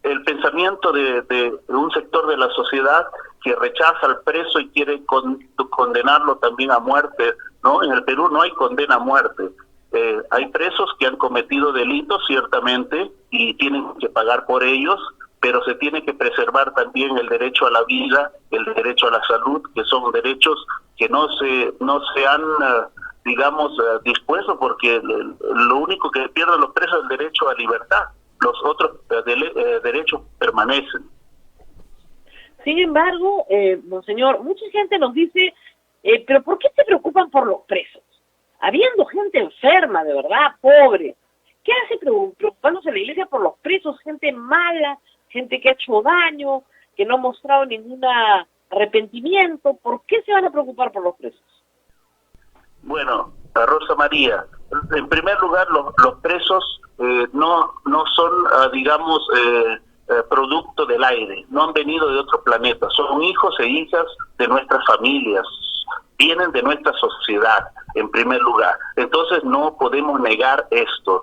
el pensamiento de un sector de la sociedad que rechaza al preso y quiere condenarlo también a muerte, ¿no? En el Perú no hay condena a muerte. Hay presos que han cometido delitos, ciertamente, y tienen que pagar por ellos, pero se tiene que preservar también el derecho a la vida, el derecho a la salud, que son derechos que no se han dispuesto, porque lo único que pierden los presos es el derecho a libertad. Los otros derechos permanecen. Sin embargo, monseñor, mucha gente nos dice, pero ¿por qué se preocupan por los presos? Habiendo gente enferma, de verdad, pobre, ¿qué hace preocupándose la Iglesia por los presos? Gente mala, gente que ha hecho daño, que no ha mostrado ningún arrepentimiento. ¿Por qué se van a preocupar por los presos? Bueno, Rosa María, En primer lugar, los presos no son, digamos, producto del aire, no han venido de otro planeta, son hijos e hijas de nuestras familias, vienen de nuestra sociedad, en primer lugar. Entonces no podemos negar esto.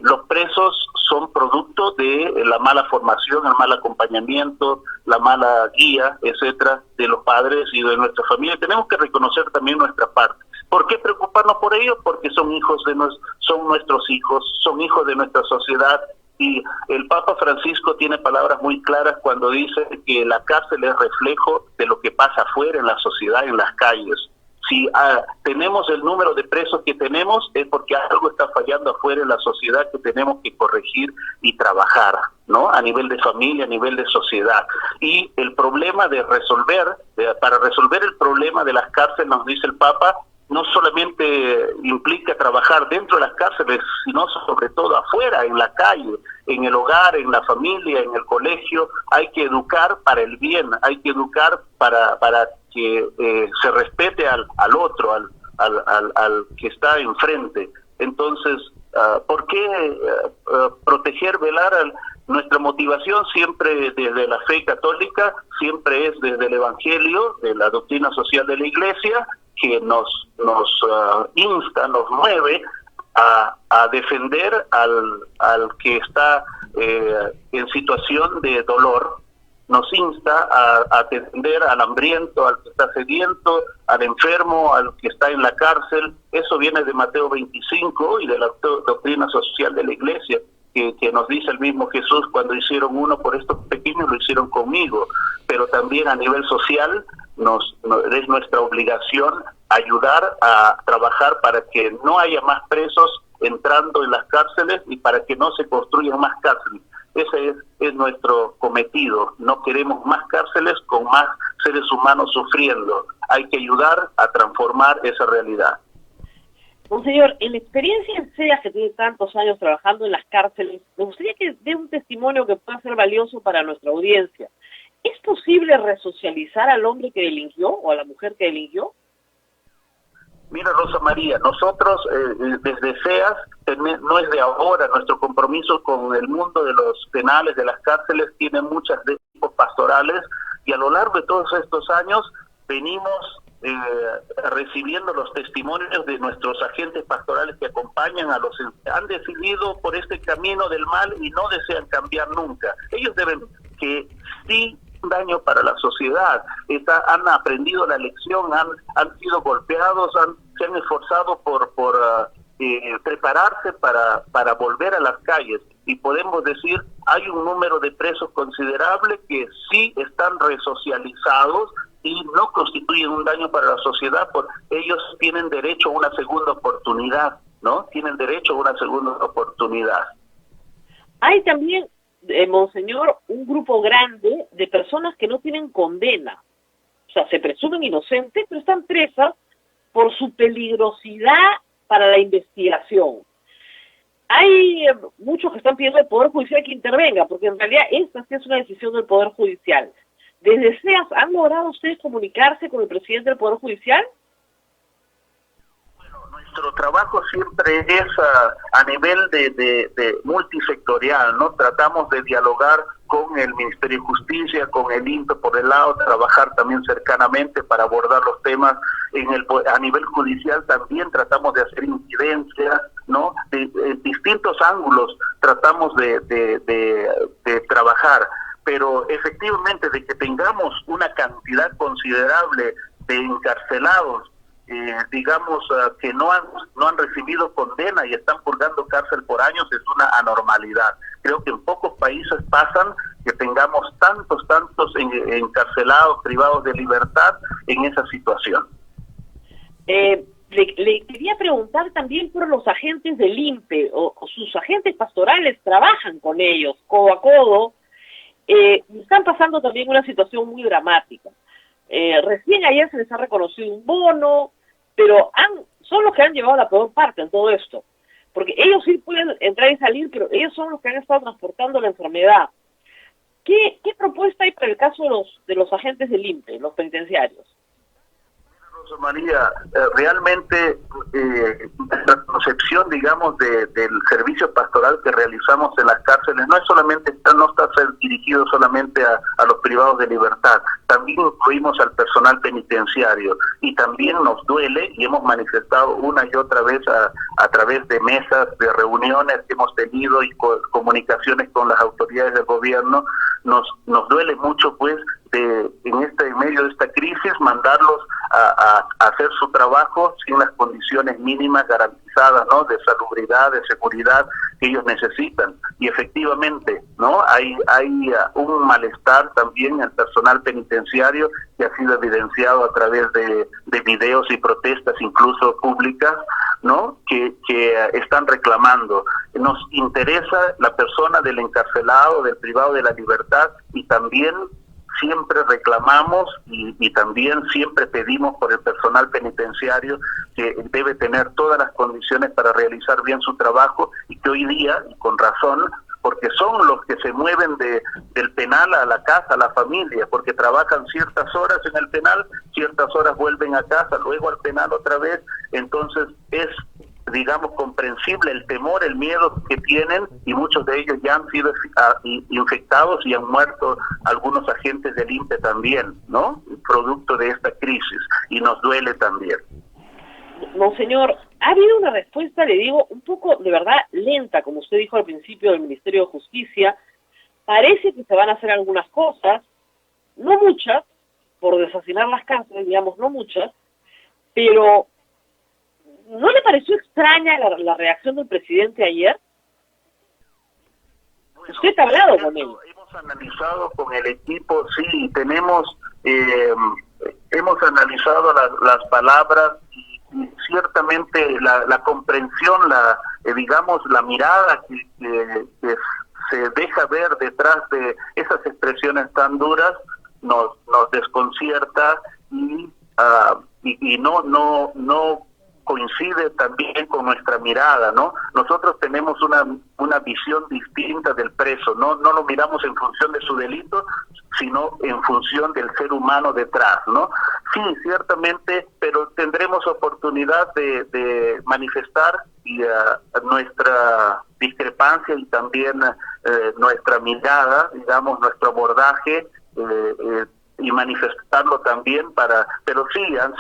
Los presos son producto de la mala formación, el mal acompañamiento, la mala guía, etcétera, de los padres y de nuestra familia. Tenemos que reconocer también nuestra parte. ¿Por qué preocuparnos por ellos? Porque son nuestros hijos, son hijos de nuestra sociedad. Y el Papa Francisco tiene palabras muy claras cuando dice que la cárcel es reflejo de lo que pasa afuera en la sociedad, en las calles. Si tenemos el número de presos que tenemos, es porque algo está fallando afuera en la sociedad que tenemos que corregir y trabajar, ¿no? A nivel de familia, a nivel de sociedad. Y el problema para resolver el problema de las cárceles, nos dice el Papa, no solamente implica trabajar dentro de las cárceles, sino sobre todo afuera, en la calle, en el hogar, en la familia, en el colegio. Hay que educar para el bien, hay que educar para que se respete al otro, al que está enfrente. Entonces, ¿por qué proteger, velar? Nuestra motivación siempre desde la fe católica, siempre es desde el Evangelio, de la doctrina social de la Iglesia, que nos insta, nos mueve a defender al que está en situación de dolor, nos insta a atender al hambriento, al que está sediento, al enfermo, al que está en la cárcel. Eso viene de Mateo 25 y de la doctrina social de la Iglesia, que nos dice el mismo Jesús: cuando hicieron uno por estos pequeños, lo hicieron conmigo. Pero también a nivel social es nuestra obligación ayudar a trabajar para que no haya más presos entrando en las cárceles y para que no se construyan más cárceles. Ese es nuestro cometido. No queremos más cárceles con más seres humanos sufriendo. Hay que ayudar a transformar esa realidad. Monseñor, en la experiencia en SEAS, que tiene tantos años trabajando en las cárceles, me gustaría que dé un testimonio que pueda ser valioso para nuestra audiencia. ¿Es posible resocializar al hombre que delinquió o a la mujer que delinquió? Mira, Rosa María, nosotros desde SEAS, no es de ahora, nuestro compromiso con el mundo de los penales, de las cárceles, tiene muchas de tipos pastorales, y a lo largo de todos estos años venimos recibiendo los testimonios de nuestros agentes pastorales que acompañan a los que han decidido por este camino del mal y no desean cambiar nunca. Ellos deben que sí daño para la sociedad, han aprendido la lección, han sido golpeados, se han esforzado por prepararse para volver a las calles, y podemos decir hay un número de presos considerable que sí están resocializados y no constituyen un daño para la sociedad, porque ellos tienen derecho a una segunda oportunidad, ¿no? Tienen derecho a una segunda oportunidad. Hay también, Monseñor, un grupo grande de personas que no tienen condena. O sea, se presumen inocentes, pero están presas por su peligrosidad para la investigación. Hay muchos que están pidiendo al Poder Judicial que intervenga, porque en realidad esta sí es una decisión del Poder Judicial. Desde SEAS, ¿han logrado ustedes comunicarse con el presidente del Poder Judicial? Bueno, nuestro trabajo siempre es a nivel de multisectorial, ¿no? Tratamos de dialogar con el Ministerio de Justicia, con el INPE por el lado, trabajar también cercanamente para abordar los temas a nivel judicial. También tratamos de hacer incidencia, ¿no? De distintos ángulos tratamos de trabajar, pero efectivamente de que tengamos una cantidad considerable de encarcelados, digamos que no han recibido condena y están purgando cárcel por años, es una anormalidad. Creo que en pocos países pasan que tengamos tantos encarcelados, privados de libertad en esa situación. Le quería preguntar también por los agentes del INPE, o sus agentes pastorales trabajan con ellos, codo a codo. Están pasando también una situación muy dramática. Recién ayer se les ha reconocido un bono, pero son los que han llevado la peor parte en todo esto, porque ellos sí pueden entrar y salir, pero ellos son los que han estado transportando la enfermedad. ¿Qué propuesta hay para el caso de los agentes del INPE, los penitenciarios? Rosa María, realmente la concepción, digamos, del servicio pastoral que realizamos en las cárceles no es solamente no está dirigido solamente a los privados de libertad, también incluimos al personal penitenciario y también nos duele y hemos manifestado una y otra vez a través de mesas, de reuniones que hemos tenido y comunicaciones con las autoridades del gobierno, nos duele mucho pues en medio de esta crisis mandarlos a hacer su trabajo sin las condiciones mínimas garantizadas, ¿no?, de salubridad, de seguridad que ellos necesitan. Y efectivamente, ¿no?, hay un malestar también en el personal penitenciario que ha sido evidenciado a través de videos y protestas incluso públicas, ¿no?, que están reclamando. Nos interesa la persona del encarcelado, del privado de la libertad, y también siempre reclamamos y también siempre pedimos por el personal penitenciario que debe tener todas las condiciones para realizar bien su trabajo, y que hoy día, y con razón, porque son los que se mueven del penal a la casa, a la familia, porque trabajan ciertas horas en el penal, ciertas horas vuelven a casa, luego al penal otra vez. Entonces es, digamos, comprensible el temor, el miedo que tienen, y muchos de ellos ya han sido infectados y han muerto algunos agentes del INPE también, ¿no?, producto de esta crisis, y nos duele también. Monseñor, ha habido una respuesta, le digo, un poco de verdad lenta, como usted dijo al principio, del Ministerio de Justicia. Parece que se van a hacer algunas cosas, no muchas, por deshacinar las cárceles, digamos, no muchas, pero ¿no le pareció extraña la reacción del presidente ayer? Bueno, usted ha hablado con él. Hemos analizado con el equipo, sí, hemos analizado las palabras, y ciertamente la comprensión, digamos, la mirada que se deja ver detrás de esas expresiones tan duras nos desconcierta, y no coincide también con nuestra mirada, ¿no? Nosotros tenemos una visión distinta del preso, no lo miramos en función de su delito, sino en función del ser humano detrás, ¿no? Sí, ciertamente, pero tendremos oportunidad de manifestar nuestra discrepancia y también nuestra mirada, digamos, nuestro abordaje, y manifestarlo también pero sí, ha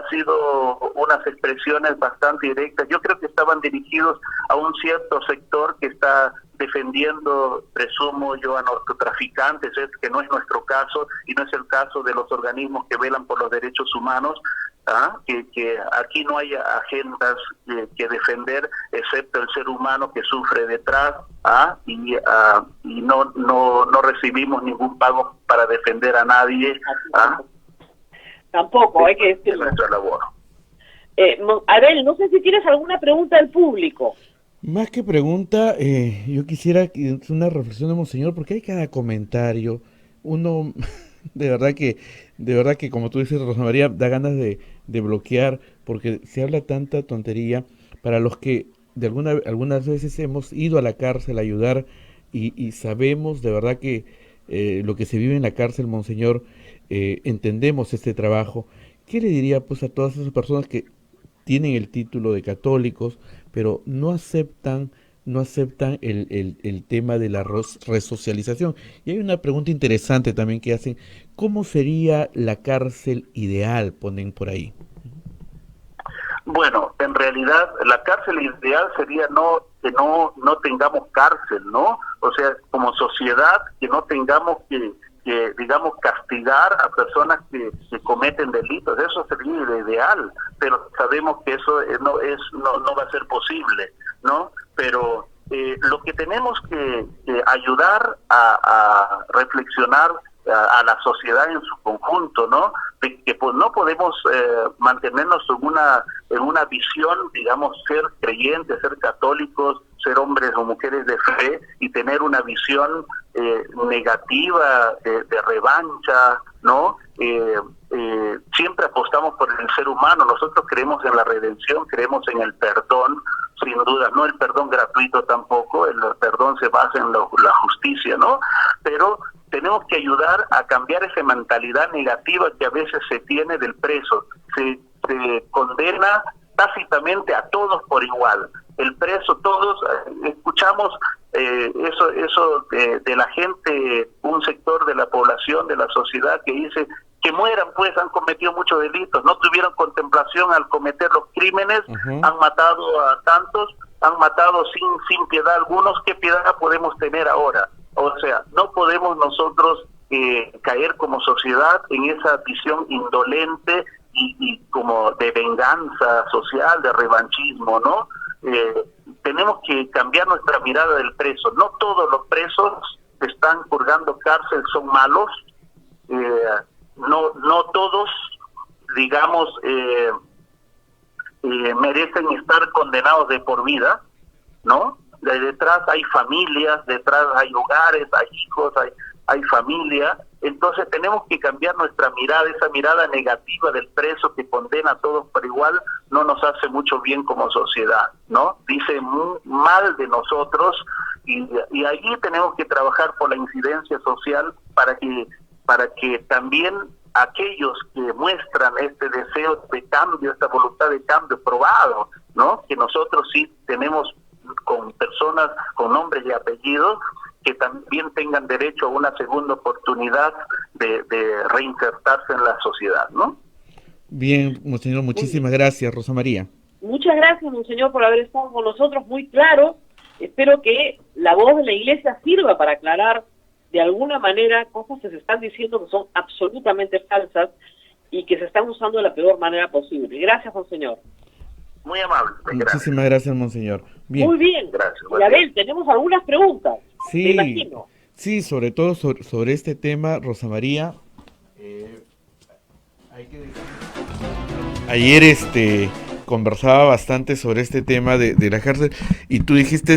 sido unas expresiones bastante directas. Yo creo que estaban dirigidos a un cierto sector que está defendiendo, presumo yo, a narcotraficantes, que no es nuestro caso y no es el caso de los organismos que velan por los derechos humanos, que aquí no hay agendas que defender excepto el ser humano que sufre detrás, y no recibimos ningún pago para defender a nadie. Tampoco, hay que decirlo. Nuestra labor. Abel, no sé si tienes alguna pregunta del público. Más que pregunta, yo quisiera una reflexión de Monseñor, porque hay cada comentario, uno de verdad que como tú dices, Rosa María, da ganas de bloquear, porque se habla tanta tontería para los que algunas veces hemos ido a la cárcel a ayudar y sabemos de verdad que lo que se vive en la cárcel, Monseñor, entendemos este trabajo. ¿Qué le diría pues a todas esas personas que tienen el título de católicos, pero no aceptan el tema de la resocialización? Y hay una pregunta interesante también que hacen: ¿cómo sería la cárcel ideal? Ponen por ahí. Bueno, en realidad la cárcel ideal sería que no tengamos cárcel, ¿no? O sea, como sociedad, que no tengamos que digamos, castigar a personas que cometen delitos. Eso sería lo ideal, pero sabemos que eso no va a ser posible, ¿no? Pero lo que tenemos que ayudar a reflexionar a la sociedad en su conjunto, ¿no? De que pues no podemos mantenernos en una visión, digamos, ser creyentes, ser católicos, ser hombres o mujeres de fe y tener una visión negativa de revancha, ¿no? Siempre apostamos por el ser humano. Nosotros creemos en la redención, creemos en el perdón, sin duda, no el perdón gratuito tampoco, el perdón se basa en la justicia, ¿no? Pero tenemos que ayudar a cambiar esa mentalidad negativa que a veces se tiene del preso. Se condena tácitamente a todos por igual. El preso, todos, escuchamos eso de la gente, un sector de la población, de la sociedad que dice que mueran, pues han cometido muchos delitos, no tuvieron contemplación al cometer los crímenes, han matado a tantos, han matado sin piedad algunos. ¿Qué piedad podemos tener ahora? O sea, no podemos nosotros caer como sociedad en esa visión indolente y como de venganza social, de revanchismo, ¿no? Tenemos que cambiar nuestra mirada del preso. No todos los presos que están purgando cárcel son malos, no todos, digamos, merecen estar condenados de por vida, ¿no? Detrás hay familias, detrás hay hogares, hay hijos, hay familia. Entonces tenemos que cambiar nuestra mirada. Esa mirada negativa del preso que condena a todos por igual no nos hace mucho bien como sociedad, ¿no? Dice muy mal de nosotros, y allí tenemos que trabajar por la incidencia social para que también aquellos que muestran este deseo de cambio, esta voluntad de cambio probado, ¿no? Que nosotros sí tenemos con personas con nombres y apellidos, que también tengan derecho a una segunda oportunidad de reinsertarse en la sociedad, ¿no? Bien, monseñor, muchísimas gracias, Rosa María. Muchas gracias, monseñor, por haber estado con nosotros, muy claro. Espero que la voz de la Iglesia sirva para aclarar de alguna manera cosas que se están diciendo que son absolutamente falsas y que se están usando de la peor manera posible. Gracias, monseñor. Muy amable. Muchísimas gracias, monseñor. Bien. Muy bien. Gracias. Y Abel, tenemos algunas preguntas. Sí, me imagino. Sí, sobre todo sobre este tema, Rosa María. Hay que decir... Ayer conversaba bastante sobre este tema de la cárcel, y tú dijiste,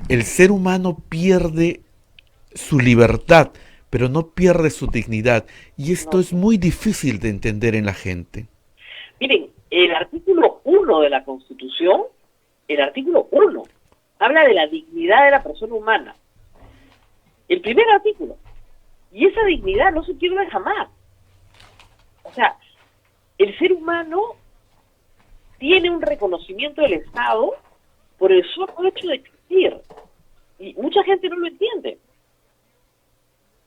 el ser humano pierde su libertad, pero no pierde su dignidad, y esto es muy difícil de entender en la gente. Miren, el artículo 1 de la Constitución, el artículo 1, habla de la dignidad de la persona humana. El primer artículo. Y esa dignidad no se pierde jamás. O sea, el ser humano tiene un reconocimiento del Estado por el solo hecho de existir. Y mucha gente no lo entiende.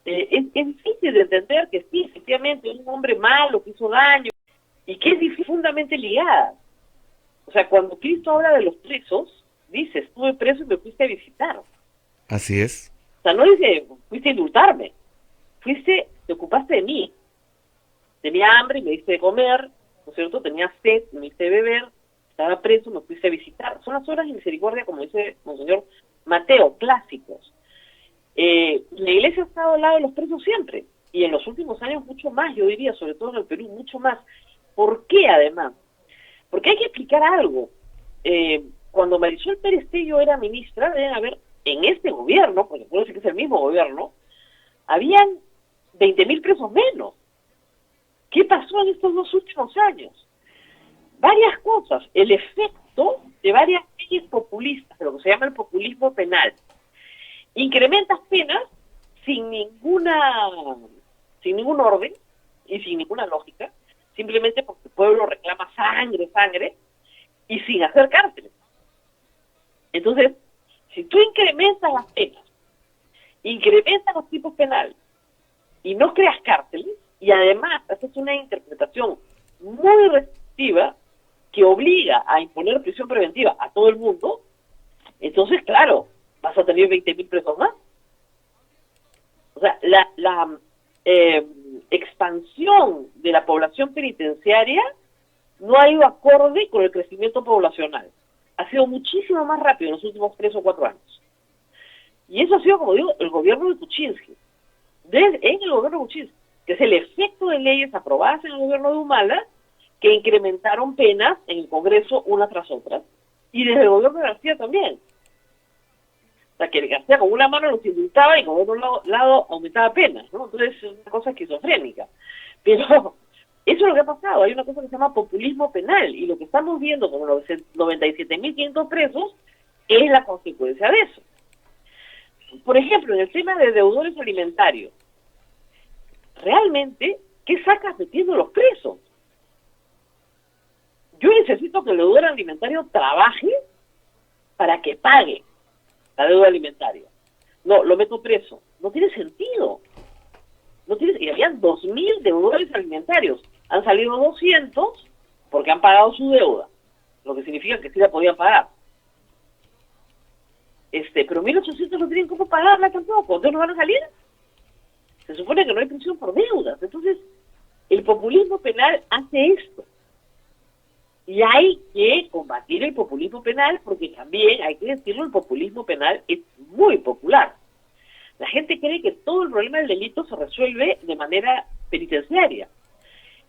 Es difícil de entender que sí, efectivamente, un hombre malo que hizo daño y que es profundamente ligada. O sea, cuando Cristo habla de los presos, dice, estuve preso y me fuiste a visitar. Así es. O sea, no dice, fuiste a indultarme, te ocupaste de mí. Tenía hambre y me diste de comer, ¿no es cierto? Tenía sed, me diste de beber, estaba preso, me fuiste a visitar. Son las obras de misericordia, como dice Monseñor Mateo, clásicos. La Iglesia ha estado al lado de los presos siempre, y en los últimos años mucho más, yo diría, sobre todo en el Perú, mucho más. ¿Por qué, además? Porque hay que explicar algo. Cuando Marisol Pérez Tello era ministra, deben haber, en este gobierno, porque puede ser que es el mismo gobierno, habían 20.000 presos menos. ¿Qué pasó en estos 2 últimos años? Varias cosas. El efecto de varias leyes populistas, de lo que se llama el populismo penal. Incrementas penas sin ningún orden y sin ninguna lógica, simplemente porque el pueblo reclama sangre, y sin hacer cárceles. Entonces, si tú incrementas las penas, incrementas los tipos penales, y no creas cárceles, y además haces una interpretación muy restrictiva que obliga a imponer prisión preventiva a todo el mundo, entonces, claro, vas a tener 20.000 presos más. O sea, la expansión de la población penitenciaria no ha ido acorde con el crecimiento poblacional. Ha sido muchísimo más rápido en los últimos 3 o 4 años. Y eso ha sido, como digo, el gobierno de Kuczynski. En el gobierno de Kuczynski, que es el efecto de leyes aprobadas en el gobierno de Humala, que incrementaron penas en el Congreso una tras otra, y desde el gobierno de García también. O sea, que García con una mano los indultaba y con otro lado aumentaba penas, ¿no? Entonces es una cosa esquizofrénica. Pero eso es lo que ha pasado. Hay una cosa que se llama populismo penal, y lo que estamos viendo con los 97.500 presos es la consecuencia de eso. Por ejemplo, en el tema de deudores alimentarios, realmente, ¿qué sacas metiendo los presos? Yo necesito que el deudor alimentario trabaje para que pague la deuda alimentaria. No, lo meto preso. No tiene sentido. Y habían 2.000 deudores alimentarios. Han salido 200 porque han pagado su deuda, lo que significa que sí la podían pagar. Pero 1.800 no tienen cómo pagarla tampoco. ¿Entonces no van a salir? Se supone que no hay prisión por deudas. Entonces, el populismo penal hace esto. Y hay que combatir el populismo penal porque también, hay que decirlo, el populismo penal es muy popular. La gente cree que todo el problema del delito se resuelve de manera penitenciaria.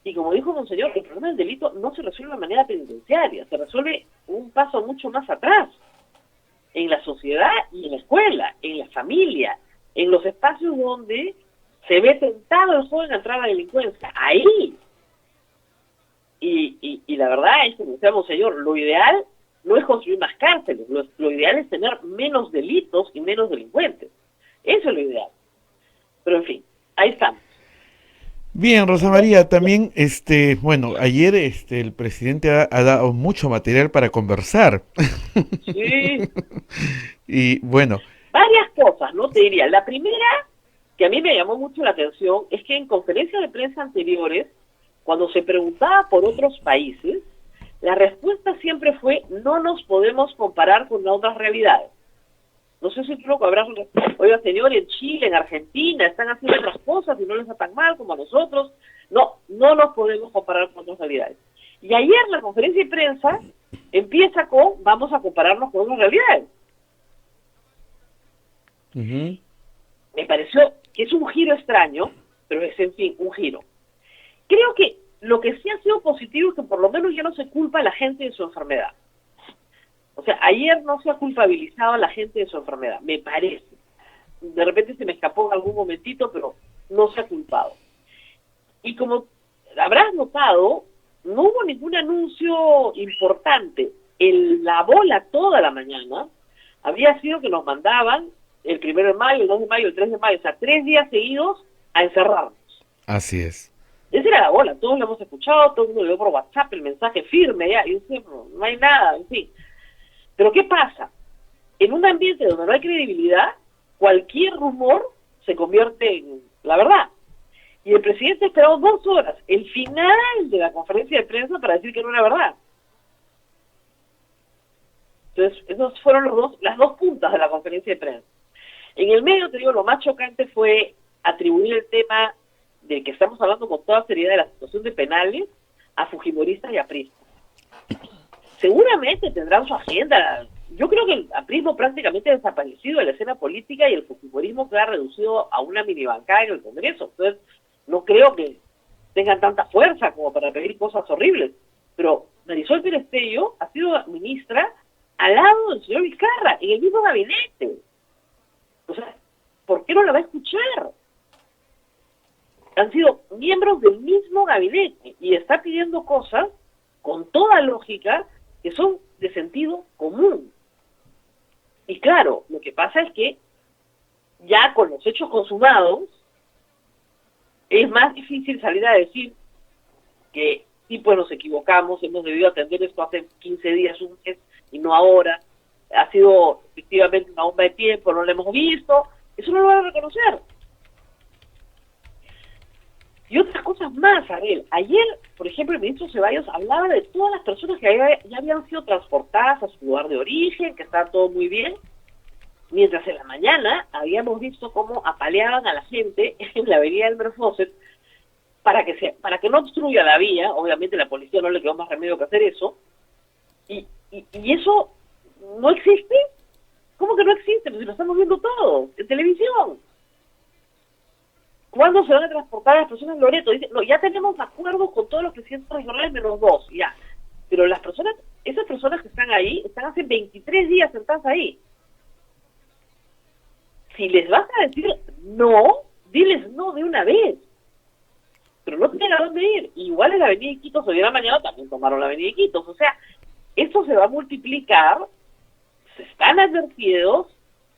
Y como dijo Monseñor, el problema del delito no se resuelve de manera penitenciaria, se resuelve un paso mucho más atrás, en la sociedad y en la escuela, en la familia, en los espacios donde se ve tentado el joven a entrar a la delincuencia. Ahí. Y la verdad es que, como decía Monseñor, lo ideal no es construir más cárceles, lo ideal es tener menos delitos y menos delincuentes. Eso es lo ideal. Pero en fin, ahí estamos. Bien, Rosa María, también, bueno, ayer el presidente ha dado mucho material para conversar. Sí. Y bueno. Varias cosas, ¿no? Te diría. La primera, que a mí me llamó mucho la atención, es que en conferencias de prensa anteriores, cuando se preguntaba por otros países, la respuesta siempre fue: no nos podemos comparar con otras realidades. No sé si tú lo habrás... Oiga, señor, en Chile, en Argentina, están haciendo otras cosas y no les va tan mal como a nosotros. No nos podemos comparar con otras realidades. Y ayer la conferencia de prensa empieza con: vamos a compararnos con otras realidades. Uh-huh. Me pareció que es un giro extraño, pero es, en fin, un giro. Creo que lo que sí ha sido positivo es que por lo menos ya no se culpa a la gente de su enfermedad. O sea, ayer no se ha culpabilizado a la gente de su enfermedad, me parece. De repente se me escapó en algún momentito, pero no se ha culpado. Y como habrás notado, no hubo ningún anuncio importante. La bola toda la mañana había sido que nos mandaban el 1 de mayo, el 2 de mayo, el 3 de mayo, o sea, 3 días seguidos a encerrarnos. Así es. Esa era la bola, todos lo hemos escuchado, todo el mundo le dio por WhatsApp el mensaje firme, ya, y decía, no hay nada, en fin. Pero ¿qué pasa? En un ambiente donde no hay credibilidad, cualquier rumor se convierte en la verdad. Y el presidente esperó 2 horas, el final de la conferencia de prensa, para decir que no era verdad. Entonces, esos fueron las dos puntas de la conferencia de prensa. En el medio, te digo, lo más chocante fue atribuir el tema de que estamos hablando con toda seriedad de la situación de penales a fujimoristas y apristas. Seguramente tendrán su agenda. Yo creo que el aprismo prácticamente ha desaparecido de la escena política y el fujimorismo queda reducido a una mini bancada en el Congreso. Entonces, no creo que tengan tanta fuerza como para pedir cosas horribles. Pero Marisol Pérez Tello ha sido ministra al lado del señor Vizcarra, en el mismo gabinete. O sea, ¿por qué no la va a escuchar? Han sido miembros del mismo gabinete y está pidiendo cosas con toda lógica que son de sentido común. Y claro, lo que pasa es que ya con los hechos consumados es más difícil salir a decir que sí, pues nos equivocamos, hemos debido atender esto hace 15 días, un mes, y no ahora. Ha sido efectivamente una bomba de tiempo, no lo hemos visto. Eso no lo van a reconocer. Y otras cosas más, Ariel. Ayer, por ejemplo, el ministro Ceballos hablaba de todas las personas que ya habían sido transportadas a su lugar de origen, que estaba todo muy bien, mientras en la mañana habíamos visto cómo apaleaban a la gente en la avenida Elmer Fawcett para que no obstruya la vía. Obviamente la policía no le quedó más remedio que hacer eso. Y eso no existe. ¿Cómo que no existe? Pues si lo estamos viendo todo en televisión. ¿Cuándo se van a transportar a las personas en Loreto? Dicen, no, ya tenemos acuerdos con todos los presidentes regionales menos 2, ya. Pero esas personas que están ahí, están hace 23 días sentadas ahí. Si les vas a decir no, diles no de una vez. Pero no tienen a dónde ir. Igual en la avenida Iquitos, hoy en la mañana también tomaron la avenida Iquitos. O sea, esto se va a multiplicar, se están advertidos,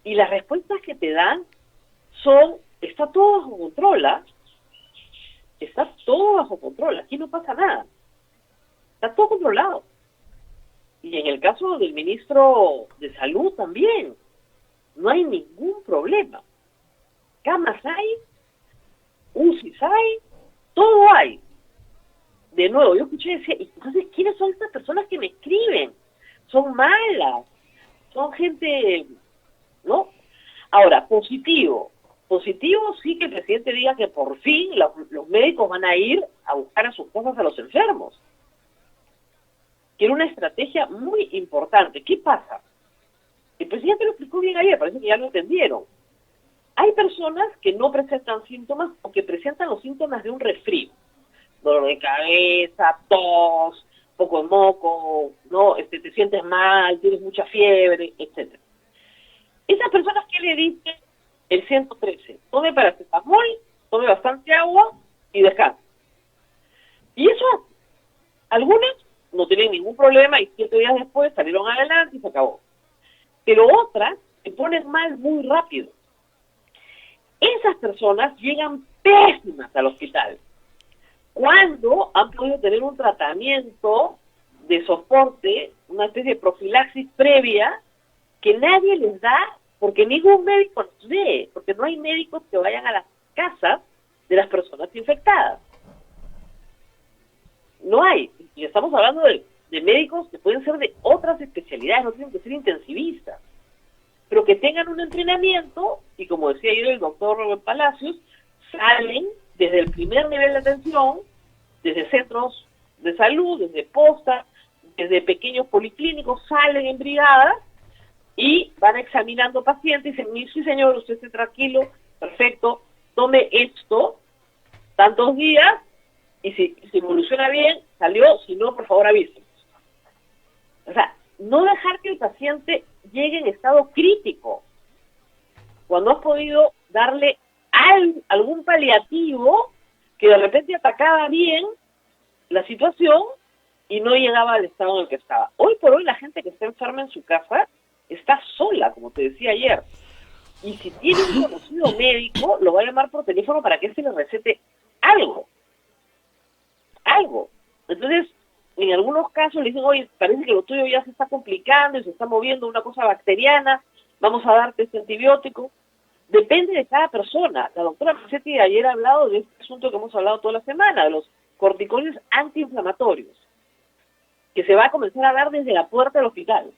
y las respuestas que te dan son: está todo bajo control, ¿ah? está todo bajo control, aquí no pasa nada, está todo controlado. Y en el caso del ministro de Salud también, no hay ningún problema. Camas hay, UCIs hay, todo hay. De nuevo, yo escuché y decía, entonces, ¿quiénes son estas personas que me escriben? Son malas, son gente, ¿no? Ahora, positivo sí que el presidente diga que por fin los médicos van a ir a buscar a sus casas a los enfermos. Que era una estrategia muy importante. ¿Qué pasa? El presidente lo explicó bien ayer, parece que ya lo entendieron. Hay personas que no presentan síntomas o que presentan los síntomas de un resfrío. Dolor de cabeza, tos, poco de moco, ¿no? Te sientes mal, tienes mucha fiebre, etcétera. Esas personas que le dicen el 113, tome paracetamol, tome bastante agua y descanse. Y eso, algunas no tienen ningún problema y 7 días después salieron adelante y se acabó. Pero otras se ponen mal muy rápido. Esas personas llegan pésimas al hospital cuando han podido tener un tratamiento de soporte, una especie de profilaxis previa que nadie les da porque ningún médico los ve, porque no hay médicos que vayan a las casas de las personas infectadas. No hay. Y estamos hablando de médicos que pueden ser de otras especialidades, no tienen que ser intensivistas, pero que tengan un entrenamiento y, como decía ayer el doctor Robert Palacios, salen desde el primer nivel de atención, desde centros de salud, desde postas, desde pequeños policlínicos, salen en brigadas y van examinando pacientes y dicen, sí señor, usted esté tranquilo, perfecto, tome esto, tantos días, y si evoluciona bien, salió, si no, por favor avísenos. O sea, no dejar que el paciente llegue en estado crítico. Cuando has podido darle algún paliativo que de repente atacaba bien la situación y no llegaba al estado en el que estaba. Hoy por hoy la gente que está enferma en su casa está sola, como te decía ayer. Y si tiene un conocido médico, lo va a llamar por teléfono para que se le recete algo. Entonces, en algunos casos le dicen, oye, parece que lo tuyo ya se está complicando y se está moviendo una cosa bacteriana, vamos a darte este antibiótico. Depende de cada persona. La doctora Marchetti ayer ha hablado de este asunto que hemos hablado toda la semana, de los corticoides antiinflamatorios, que se va a comenzar a dar desde la puerta del hospital.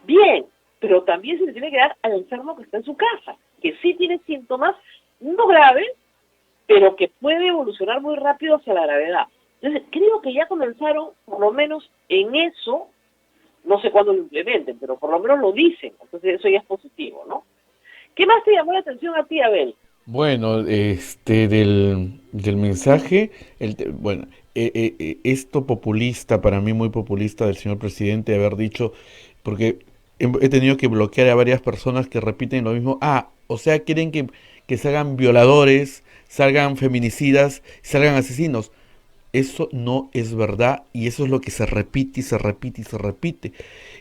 Bien, pero también se le tiene que dar al enfermo que está en su casa, que sí tiene síntomas no graves, pero que puede evolucionar muy rápido hacia la gravedad. Entonces, creo que ya comenzaron, por lo menos en eso, no sé cuándo lo implementen, pero por lo menos lo dicen, entonces eso ya es positivo, ¿no? ¿Qué más te llamó la atención a ti, Abel? Bueno, del mensaje, esto populista, para mí muy populista del señor presidente, haber dicho, porque he tenido que bloquear a varias personas que repiten lo mismo, o sea, quieren que salgan violadores, salgan feminicidas, salgan asesinos. Eso no es verdad y eso es lo que se repite y se repite y se repite.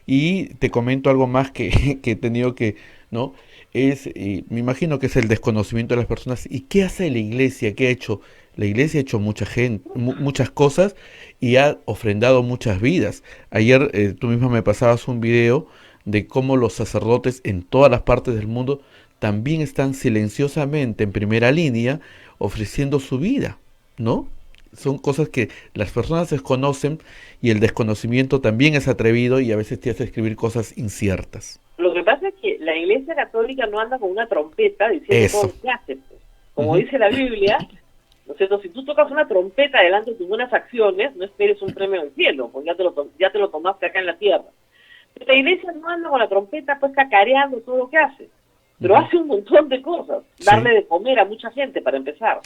Y te comento algo más que he tenido que, ¿no? Me imagino que es el desconocimiento de las personas. ¿Y qué hace la iglesia? ¿Qué ha hecho? La iglesia ha hecho muchas cosas y ha ofrendado muchas vidas. Ayer tú misma me pasabas un video de cómo los sacerdotes en todas las partes del mundo también están silenciosamente en primera línea ofreciendo su vida, ¿no? Son cosas que las personas desconocen y el desconocimiento también es atrevido y a veces te hace escribir cosas inciertas. Lo que pasa es que la Iglesia Católica no anda con una trompeta diciendo todo lo que hace. Pues. Como dice la Biblia, ¿no es cierto? Si tú tocas una trompeta delante de tus buenas acciones, no esperes un premio del cielo, porque ya te lo tomaste acá en la tierra. Pero la Iglesia no anda con la trompeta pues cacareando todo lo que hace, pero hace un montón de cosas. Darle de comer a mucha gente, para empezar.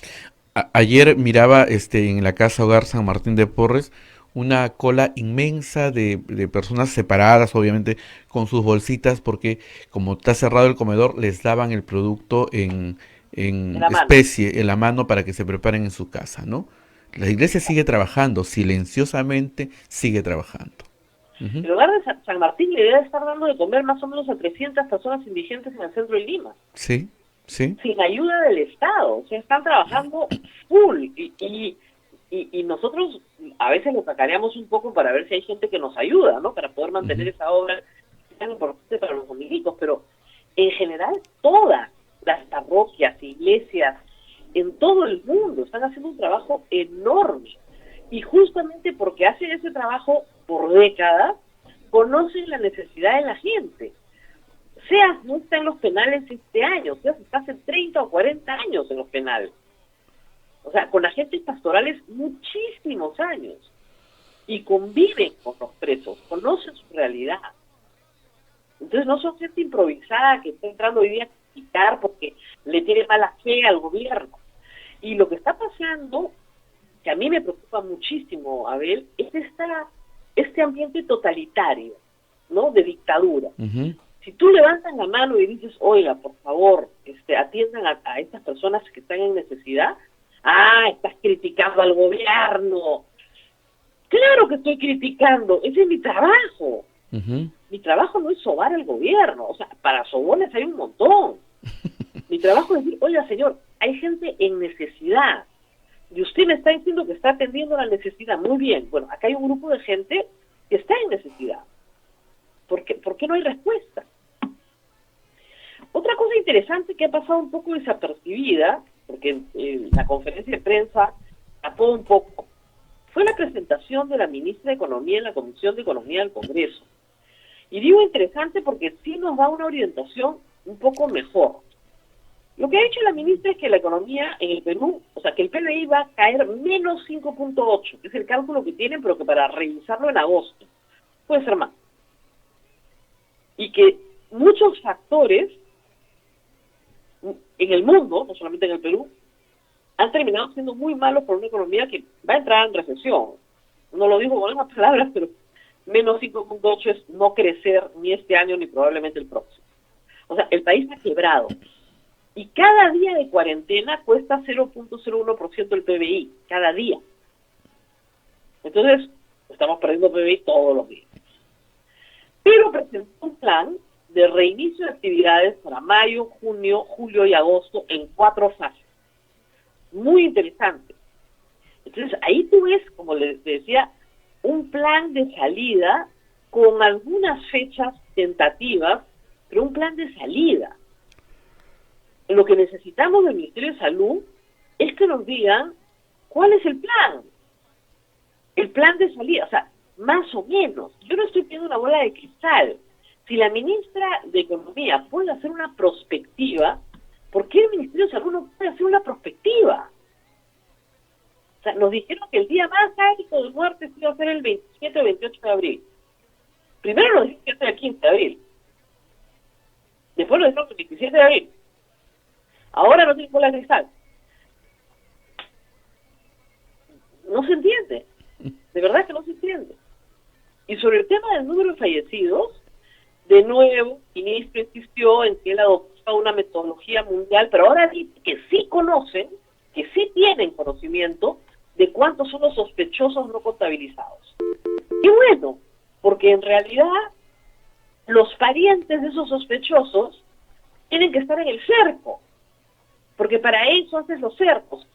Ayer miraba en la Casa Hogar San Martín de Porres una cola inmensa de personas separadas, obviamente, con sus bolsitas, porque como está cerrado el comedor, les daban el producto en especie, en la mano, para que se preparen en su casa, ¿no? La iglesia sigue trabajando, silenciosamente sigue trabajando. El hogar de San Martín le debe estar dando de comer más o menos a 300 personas indigentes en el centro de Lima. Sí. Sí. sin ayuda del Estado. O sea, están trabajando full y nosotros a veces lo sacaríamos un poco para ver si hay gente que nos ayuda, ¿no? Para poder mantener esa obra tan importante para los dominicos, pero en general todas las parroquias, iglesias, en todo el mundo están haciendo un trabajo enorme. Y justamente porque hacen ese trabajo por décadas, conocen la necesidad de la gente. Seas no está en los penales este año, Seas está hace 30 o 40 años en los penales. O sea, con agentes pastorales muchísimos años. Y conviven con los presos, conocen su realidad. Entonces no son gente improvisada que está entrando hoy día a criticar porque le tiene mala fe al gobierno. Y lo que está pasando, que a mí me preocupa muchísimo, Abel, es este ambiente totalitario, ¿no? De dictadura. Si tú levantas la mano y dices, oiga, por favor, atiendan a estas personas que están en necesidad, estás criticando al gobierno. Claro que estoy criticando, ese es mi trabajo. Mi trabajo no es sobar al gobierno, o sea, para sobones hay un montón. Mi trabajo es decir, oiga señor, hay gente en necesidad, y usted me está diciendo que está atendiendo la necesidad, muy bien, bueno, acá hay un grupo de gente que está en necesidad. ¿Por qué no hay respuesta? Otra cosa interesante que ha pasado un poco desapercibida, porque la conferencia de prensa tapó un poco, fue la presentación de la ministra de Economía en la Comisión de Economía del Congreso. Y digo interesante porque sí nos da una orientación un poco mejor. Lo que ha dicho la ministra es que la economía en el Perú, o sea, que el PBI va a caer menos 5.8, que es el cálculo que tienen, pero que para revisarlo en agosto puede ser más. Y que muchos factores en el mundo, no solamente en el Perú, han terminado siendo muy malos por una economía que va a entrar en recesión. No lo digo con esas palabras, pero menos 5.8 es no crecer ni este año ni probablemente el próximo. O sea, el país ha quebrado. Y cada día de cuarentena cuesta 0.01% del PBI, cada día. Entonces, estamos perdiendo PBI todos los días. Pero presentó un plan de reinicio de actividades para mayo, junio, julio y agosto en 4 fases. Muy interesante. Entonces, ahí tú ves, como les decía, un plan de salida con algunas fechas tentativas, pero un plan de salida. Lo que necesitamos del Ministerio de Salud es que nos digan cuál es el plan de salida, o sea, más o menos. Yo no estoy pidiendo una bola de cristal. Si la ministra de Economía puede hacer una prospectiva, ¿por qué el Ministerio de Salud no puede hacer una prospectiva? O sea, nos dijeron que el día más alto de muertes iba a ser el 27 o 28 de abril. Primero nos dijeron que iba a ser el 15 de abril. Después nos dijeron que el 27 de abril. Ahora no tiene bola de cristal. No se entiende. De verdad que no se entiende. Y sobre el tema del número de fallecidos, de nuevo, el ministro insistió en que él adoptó una metodología mundial, pero ahora dice que sí conocen, que sí tienen conocimiento de cuántos son los sospechosos no contabilizados. Y bueno, porque en realidad los parientes de esos sospechosos tienen que estar en el cerco, porque para eso haces los cercos,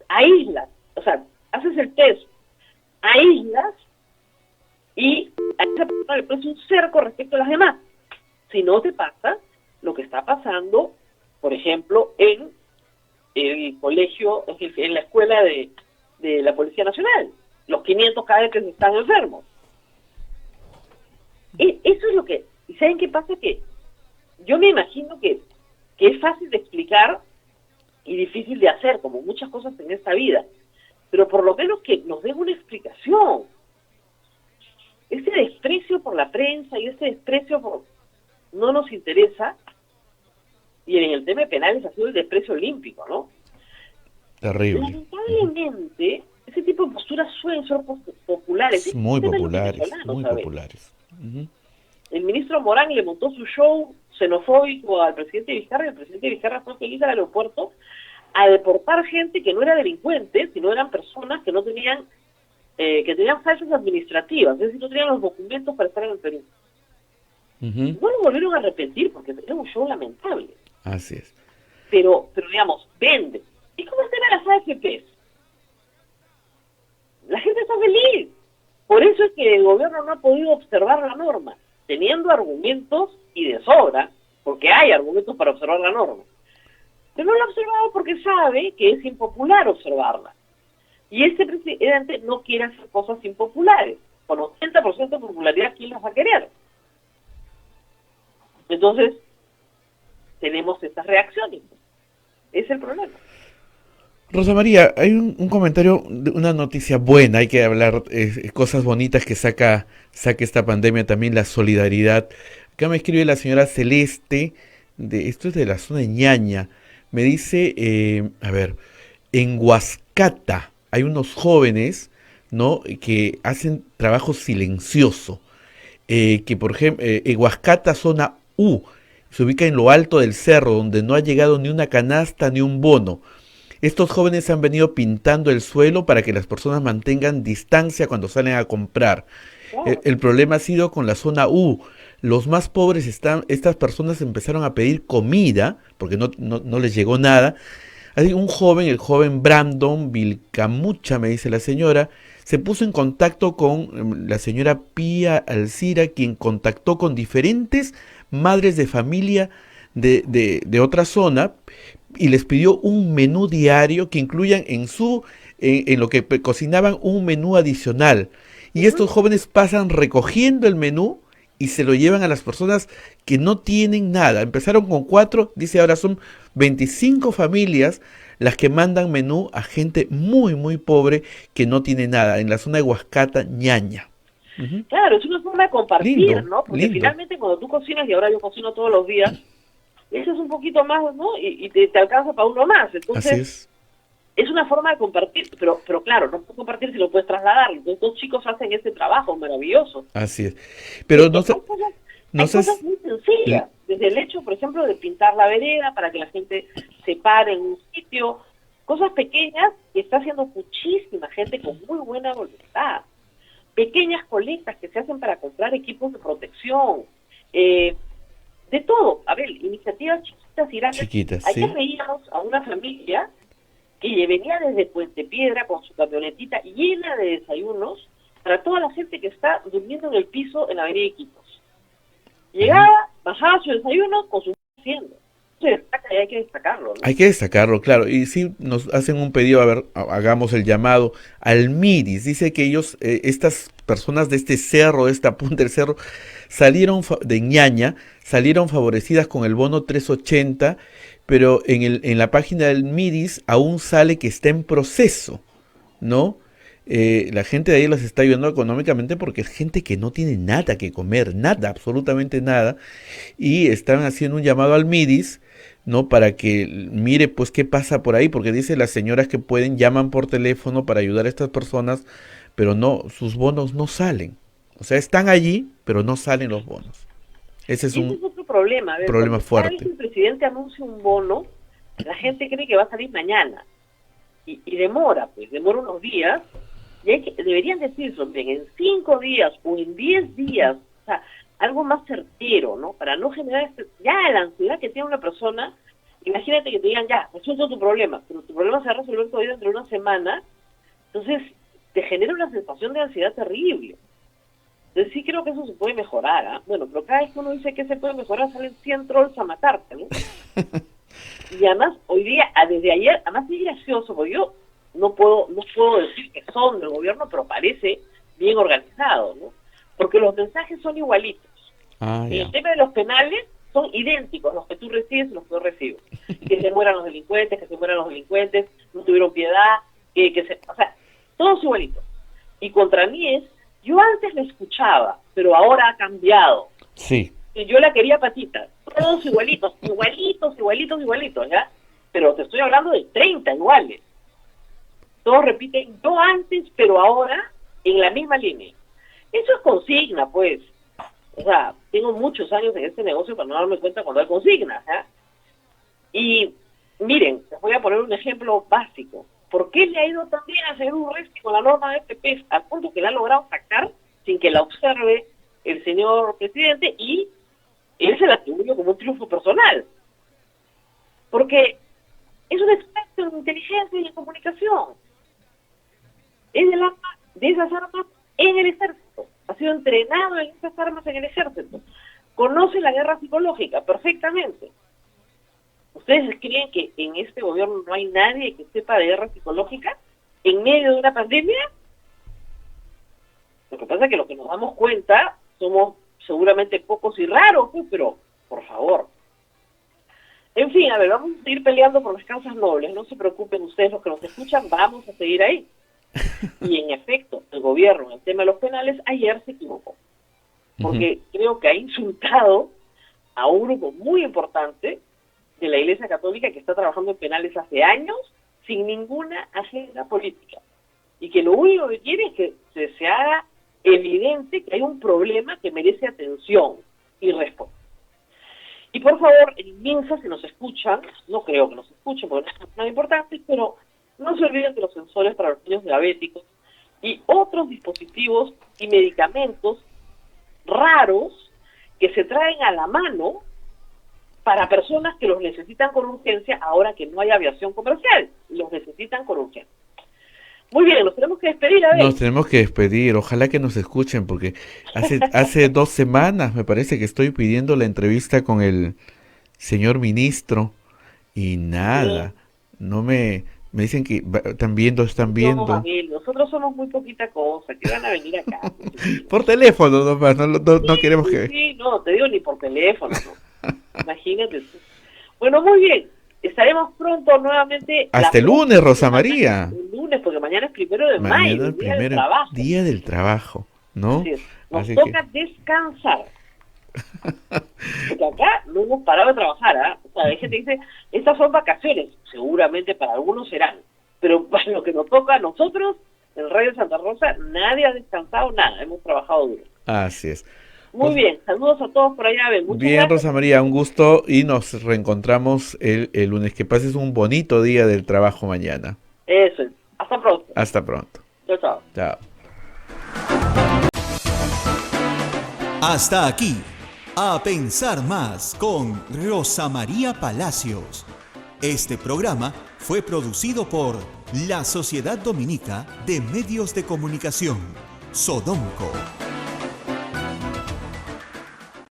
aíslas, o sea, haces el test, aíslas y a esa persona le pones un cerco respecto a las demás. Si no te pasa lo que está pasando, por ejemplo, en el colegio, en la escuela de la Policía Nacional, los 500 cadetes están enfermos. Eso es lo que... ¿Y saben qué pasa? Que yo me imagino que es fácil de explicar y difícil de hacer, como muchas cosas en esta vida, pero por lo menos que nos den una explicación. Ese desprecio por la prensa y ese desprecio por... no nos interesa, y en el tema de penales ha sido el desprecio olímpico, ¿no? Terrible. Lamentablemente, ese tipo de posturas suelen ser populares. Muy populares, muy populares. El ministro Morán le montó su show xenofóbico al presidente Vizcarra, y el presidente Vizcarra fue feliz al aeropuerto a deportar gente que no era delincuente, sino eran personas que no tenían, que tenían faltas administrativas, es decir, no tenían los documentos para estar en el Perú. No lo volvieron a repetir porque era un show lamentable. Así es. pero digamos, vende. ¿Y cómo están las AFPs? La gente está feliz. Por eso es que el gobierno no ha podido observar la norma, teniendo argumentos y de sobra, porque hay argumentos para observar la norma. Pero no la ha observado porque sabe que es impopular observarla. Y este presidente no quiere hacer cosas impopulares. Con 80% de popularidad, ¿quién las va a querer? Entonces, tenemos estas reacciones. Ese es el problema. Rosa María, hay un comentario, una noticia buena, hay que hablar cosas bonitas que saca esta pandemia también, la solidaridad. Acá me escribe la señora Celeste, esto es de la zona de Ñaña, me dice, en Huascata hay unos jóvenes, ¿no?, que hacen trabajo silencioso, que por ejemplo, en Huascata zona U, se ubica en lo alto del cerro, donde no ha llegado ni una canasta ni un bono. Estos jóvenes han venido pintando el suelo para que las personas mantengan distancia cuando salen a comprar. El problema ha sido con la zona U. Los más pobres estas personas empezaron a pedir comida, porque no les llegó nada. Hay un joven, el joven Brandon Vilcamucha, me dice la señora, se puso en contacto con la señora Pía Alcira, quien contactó con diferentes madres de familia de otra zona, y les pidió un menú diario que incluyan en lo que cocinaban un menú adicional. Y estos jóvenes pasan recogiendo el menú y se lo llevan a las personas que no tienen nada. Empezaron con 4, dice ahora son 25 familias las que mandan menú a gente muy, muy pobre que no tiene nada, en la zona de Huascata, Ñaña. Uh-huh. Claro, es una forma de compartir, lindo, ¿no? Porque lindo. Finalmente cuando tú cocinas, y ahora yo cocino todos los días, eso es un poquito más, ¿no? Y te alcanza para uno más. Entonces, es una forma de compartir, pero claro, no puedes compartir si lo puedes trasladar. Entonces, los chicos hacen ese trabajo maravilloso. Así es. Pero hay cosas muy sencillas. Desde el hecho, por ejemplo, de pintar la vereda para que la gente se pare en un sitio. Cosas pequeñas que está haciendo muchísima gente con muy buena voluntad. Pequeñas colectas que se hacen para comprar equipos de protección. De todo, a ver, iniciativas chiquitas y grandes. Chiquitas, Ayer sí. veíamos a una familia que venía desde Puente Piedra con su camionetita llena de desayunos para toda la gente que está durmiendo en el piso en la avenida Iquitos. Llegaba, bajaba su desayuno con su haciendo. Se destaca y hay que destacarlo, ¿no? Hay que destacarlo, claro. Y sí, nos hacen un pedido, a ver, hagamos el llamado al MIDIS. Dice que ellos, estas personas de este cerro, de esta punta del cerro, salieron de Ñaña, salieron favorecidas con el bono 380, pero en la página del MIDIS aún sale que está en proceso, ¿no? La gente de ahí los está ayudando económicamente porque es gente que no tiene nada que comer, nada, absolutamente nada, y están haciendo un llamado al MIDIS, ¿no?, para que mire pues qué pasa por ahí, porque dice las señoras que pueden, llaman por teléfono para ayudar a estas personas, pero no, sus bonos no salen. O sea, están allí, pero no salen los bonos. Ese es otro problema. A ver, problema fuerte. Cada vez que el presidente anuncia un bono, la gente cree que va a salir mañana. Y demora unos días. Y deberían decirlo, en 5 días o en 10 días, o sea, algo más certero, ¿no? Para no generar ya la ansiedad que tiene una persona. Imagínate que te digan, ya, resuelto tu problema, pero tu problema se va a resolver todavía dentro de una semana. Entonces, te genera una sensación de ansiedad terrible. Entonces, sí creo que eso se puede mejorar, ¿eh? Bueno, pero cada vez que uno dice que se puede mejorar, salen 100 trolls a matarte, ¿no? Y además, hoy día, desde ayer, además es gracioso, porque yo no puedo decir que son del gobierno, pero parece bien organizado, ¿no? Porque los mensajes son igualitos. En el tema de los penales son idénticos, los que tú recibes y los que yo recibo. Que se mueran los delincuentes, no tuvieron piedad, o sea, todos igualitos. Y contra mí yo antes la escuchaba, pero ahora ha cambiado. Sí. Y yo la quería patita, todos igualitos, ¿ya? Pero te estoy hablando de 30 iguales. Todos repiten, yo antes, pero ahora, en la misma línea. Eso es consigna, pues. O sea, tengo muchos años en este negocio para no darme cuenta cuando hay consignas, ¿eh? Y miren, les voy a poner un ejemplo básico. ¿Por qué le ha ido tan bien a hacer un rescate con la norma de FP al punto que la ha logrado sacar sin que la observe el señor presidente y él se la atribuye como un triunfo personal? Porque es un experto en inteligencia y en comunicación. Es de esas armas en el ejército. Ha sido entrenado en esas armas en el ejército. Conoce la guerra psicológica perfectamente. ¿Ustedes creen que en este gobierno no hay nadie que sepa de guerra psicológica en medio de una pandemia? Lo que pasa es que lo que nos damos cuenta somos seguramente pocos y raros, pues, pero por favor. En fin, a ver, vamos a seguir peleando por las causas nobles. No se preocupen ustedes los que nos escuchan, vamos a seguir ahí. Y en efecto, el gobierno en el tema de los penales ayer se equivocó. Porque creo que ha insultado a un grupo muy importante de la Iglesia Católica que está trabajando en penales hace años sin ninguna agenda política. Y que lo único que quiere es que se haga evidente que hay un problema que merece atención y respuesta. Y por favor, en Minsa, si nos escuchan, no creo que nos escuchen porque no es nada importante, pero no se olviden de los sensores para los niños diabéticos y otros dispositivos y medicamentos raros que se traen a la mano para personas que los necesitan con urgencia ahora que no hay aviación comercial, los necesitan con urgencia. Muy bien, nos tenemos que despedir, a ver. Nos tenemos que despedir, ojalá que nos escuchen, porque hace 2 semanas me parece que estoy pidiendo la entrevista con el señor ministro y nada, no me dicen que están viendo. Nosotros somos muy poquita cosa, que van a venir acá. Por teléfono nomás, no queremos que... Sí, no, te digo ni por teléfono, no. Imagínate. Bueno, muy bien. Estaremos pronto nuevamente. Hasta el lunes, Rosa María. El lunes, porque mañana es 1 de mayo, el día del trabajo. Día del trabajo, ¿no? Nos toca descansar. Porque acá no hemos parado de trabajar, ¿ah? O sea, hay gente que dice, estas son vacaciones. Seguramente para algunos serán. Pero para lo que nos toca a nosotros, en Radio Santa Rosa, nadie ha descansado nada. Hemos trabajado duro. Así es. Muy bien, saludos a todos por allá. Bien, gracias. Rosa María, un gusto y nos reencontramos el lunes. Que pases un bonito día del trabajo mañana. Eso es. Hasta pronto. Hasta pronto. Chao, chao. Chao. Hasta aquí, A Pensar Más con Rosa María Palacios. Este programa fue producido por la Sociedad Dominica de Medios de Comunicación, Sodomco.